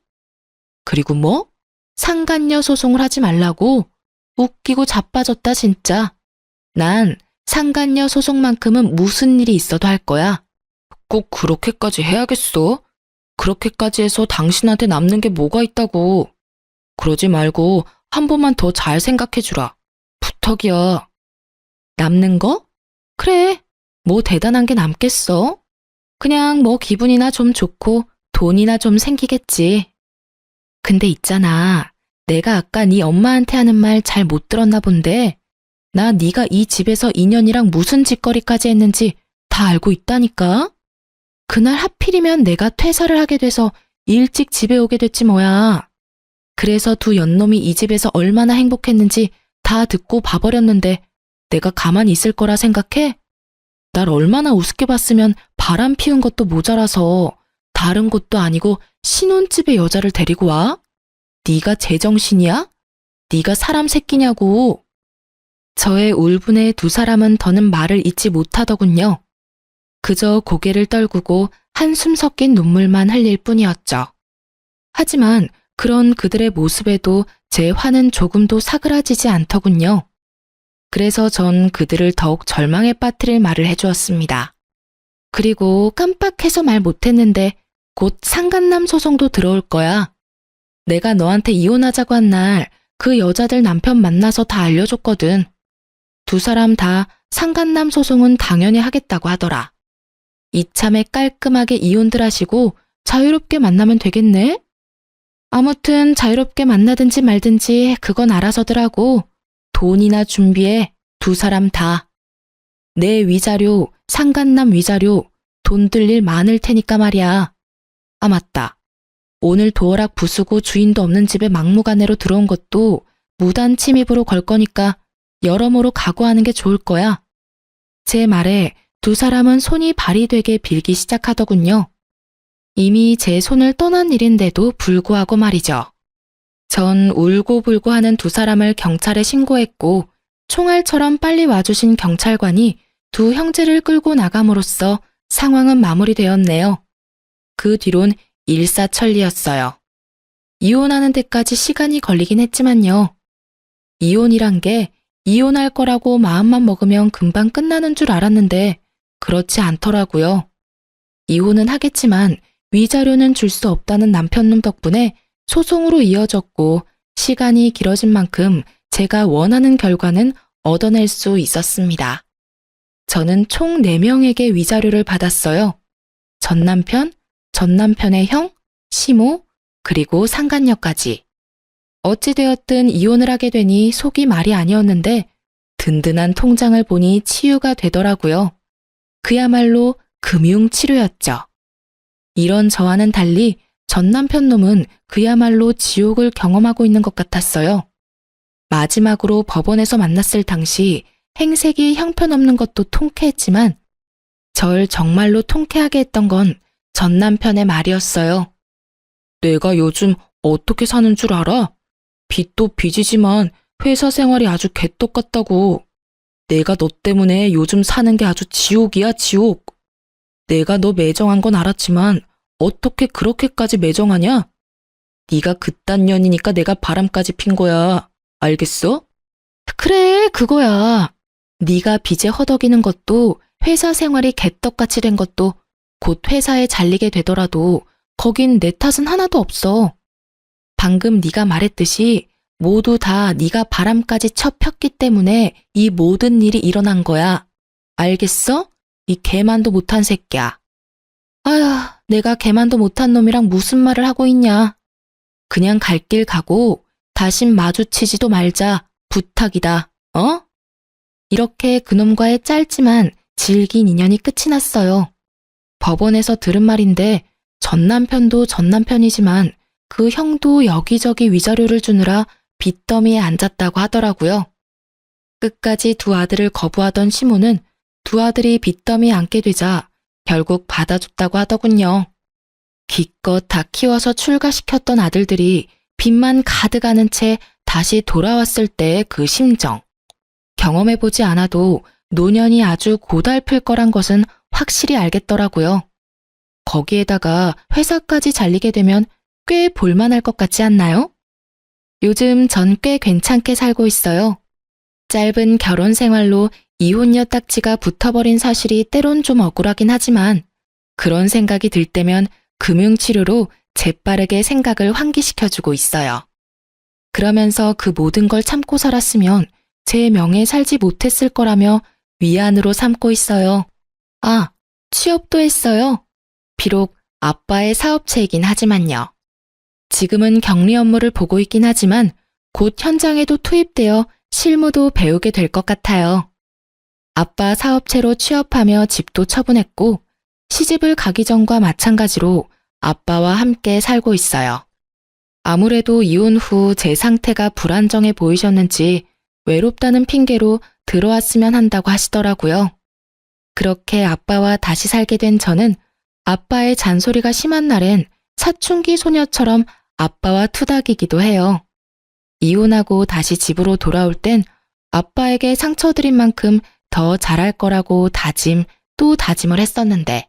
그리고 뭐? 상간녀 소송을 하지 말라고? 웃기고 자빠졌다 진짜. 난 상간녀 소송만큼은 무슨 일이 있어도 할 거야. 꼭 그렇게까지 해야겠어? 그렇게까지 해서 당신한테 남는 게 뭐가 있다고. 그러지 말고 한 번만 더 잘 생각해주라. 부탁이야. 남는 거? 그래, 뭐 대단한 게 남겠어? 그냥 뭐 기분이나 좀 좋고 돈이나 좀 생기겠지. 근데 있잖아, 내가 아까 네 엄마한테 하는 말 잘 못 들었나 본데 나 네가 이 집에서 인연이랑 무슨 짓거리까지 했는지 다 알고 있다니까? 그날 하필이면 내가 퇴사를 하게 돼서 일찍 집에 오게 됐지 뭐야. 그래서 두 연놈이 이 집에서 얼마나 행복했는지 다 듣고 봐버렸는데 내가 가만히 있을 거라 생각해? 날 얼마나 우습게 봤으면 바람 피운 것도 모자라서 다른 곳도 아니고 신혼집에 여자를 데리고 와? 네가 제정신이야? 네가 사람 새끼냐고. 저의 울분에 두 사람은 더는 말을 잇지 못하더군요. 그저 고개를 떨구고 한숨 섞인 눈물만 흘릴 뿐이었죠. 하지만 그런 그들의 모습에도 제 화는 조금도 사그라지지 않더군요. 그래서 전 그들을 더욱 절망에 빠뜨릴 말을 해주었습니다. 그리고 깜빡해서 말 못했는데 곧 상간남 소송도 들어올 거야. 내가 너한테 이혼하자고 한 날 그 여자들 남편 만나서 다 알려줬거든. 두 사람 다 상간남 소송은 당연히 하겠다고 하더라. 이참에 깔끔하게 이혼들 하시고 자유롭게 만나면 되겠네? 아무튼 자유롭게 만나든지 말든지 그건 알아서들 하고 돈이나 준비해 두 사람 다. 내 위자료, 상간남 위자료, 돈 들 일 많을 테니까 말이야. 아 맞다. 오늘 도어락 부수고 주인도 없는 집에 막무가내로 들어온 것도 무단 침입으로 걸 거니까 여러모로 각오하는 게 좋을 거야. 제 말에 두 사람은 손이 발이 되게 빌기 시작하더군요. 이미 제 손을 떠난 일인데도 불구하고 말이죠. 전 울고불고 하는 두 사람을 경찰에 신고했고 총알처럼 빨리 와주신 경찰관이 두 형제를 끌고 나감으로써 상황은 마무리되었네요. 그 뒤론 일사천리였어요. 이혼하는 데까지 시간이 걸리긴 했지만요. 이혼이란 게 이혼할 거라고 마음만 먹으면 금방 끝나는 줄 알았는데 그렇지 않더라고요. 이혼은 하겠지만 위자료는 줄 수 없다는 남편놈 덕분에 소송으로 이어졌고 시간이 길어진 만큼 제가 원하는 결과는 얻어낼 수 있었습니다. 저는 총 4명에게 위자료를 받았어요. 전남편, 전남편의 형, 시모, 그리고 상간녀까지. 어찌되었든 이혼을 하게 되니 속이 말이 아니었는데 든든한 통장을 보니 치유가 되더라고요. 그야말로 금융치료였죠. 이런 저와는 달리 전 남편 놈은 그야말로 지옥을 경험하고 있는 것 같았어요. 마지막으로 법원에서 만났을 당시 행색이 형편없는 것도 통쾌했지만 절 정말로 통쾌하게 했던 건 전 남편의 말이었어요. 내가 요즘 어떻게 사는 줄 알아? 빚도 빚이지만 회사 생활이 아주 개떡 같다고. 내가 너 때문에 요즘 사는 게 아주 지옥이야, 지옥. 내가 너 매정한 건 알았지만 어떻게 그렇게까지 매정하냐? 네가 그딴 년이니까 내가 바람까지 핀 거야. 알겠어? 그래, 그거야. 네가 빚에 허덕이는 것도 회사 생활이 개떡같이 된 것도 곧 회사에 잘리게 되더라도 거긴 내 탓은 하나도 없어. 방금 네가 말했듯이 모두 다 네가 바람까지 쳐 폈기 때문에 이 모든 일이 일어난 거야. 알겠어? 이 개만도 못한 새끼야. 아휴, 내가 개만도 못한 놈이랑 무슨 말을 하고 있냐. 그냥 갈 길 가고 다신 마주치지도 말자. 부탁이다. 어? 이렇게 그놈과의 짧지만 질긴 인연이 끝이 났어요. 법원에서 들은 말인데 전 남편도 전 남편이지만 그 형도 여기저기 위자료를 주느라 빚더미에 앉았다고 하더라고요. 끝까지 두 아들을 거부하던 시모는 두 아들이 빚더미에 앉게 되자 결국 받아줬다고 하더군요. 기껏 다 키워서 출가시켰던 아들들이 빚만 가득 안은 채 다시 돌아왔을 때의 그 심정. 경험해보지 않아도 노년이 아주 고달플 거란 것은 확실히 알겠더라고요. 거기에다가 회사까지 잘리게 되면 꽤 볼만할 것 같지 않나요? 요즘 전 꽤 괜찮게 살고 있어요. 짧은 결혼 생활로 이혼녀 딱지가 붙어버린 사실이 때론 좀 억울하긴 하지만 그런 생각이 들 때면 금융치료로 재빠르게 생각을 환기시켜주고 있어요. 그러면서 그 모든 걸 참고 살았으면 제 명예 살지 못했을 거라며 위안으로 삼고 있어요. 아, 취업도 했어요. 비록 아빠의 사업체이긴 하지만요. 지금은 격리 업무를 보고 있긴 하지만 곧 현장에도 투입되어 실무도 배우게 될 것 같아요. 아빠 사업체로 취업하며 집도 처분했고 시집을 가기 전과 마찬가지로 아빠와 함께 살고 있어요. 아무래도 이혼 후 제 상태가 불안정해 보이셨는지 외롭다는 핑계로 들어왔으면 한다고 하시더라고요. 그렇게 아빠와 다시 살게 된 저는 아빠의 잔소리가 심한 날엔 사춘기 소녀처럼 아빠와 투닥이기도 해요. 이혼하고 다시 집으로 돌아올 땐 아빠에게 상처 드린 만큼 더 잘할 거라고 다짐 또 다짐을 했었는데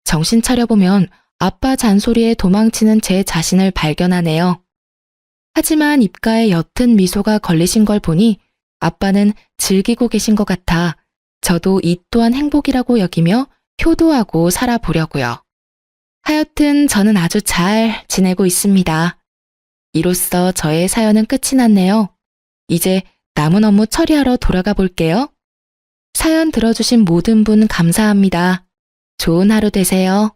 정신 차려보면 아빠 잔소리에 도망치는 제 자신을 발견하네요. 하지만 입가에 옅은 미소가 걸리신 걸 보니 아빠는 즐기고 계신 것 같아 저도 이 또한 행복이라고 여기며 효도하고 살아보려고요. 하여튼 저는 아주 잘 지내고 있습니다. 이로써 저의 사연은 끝이 났네요. 이제 남은 업무 처리하러 돌아가 볼게요. 사연 들어주신 모든 분 감사합니다. 좋은 하루 되세요.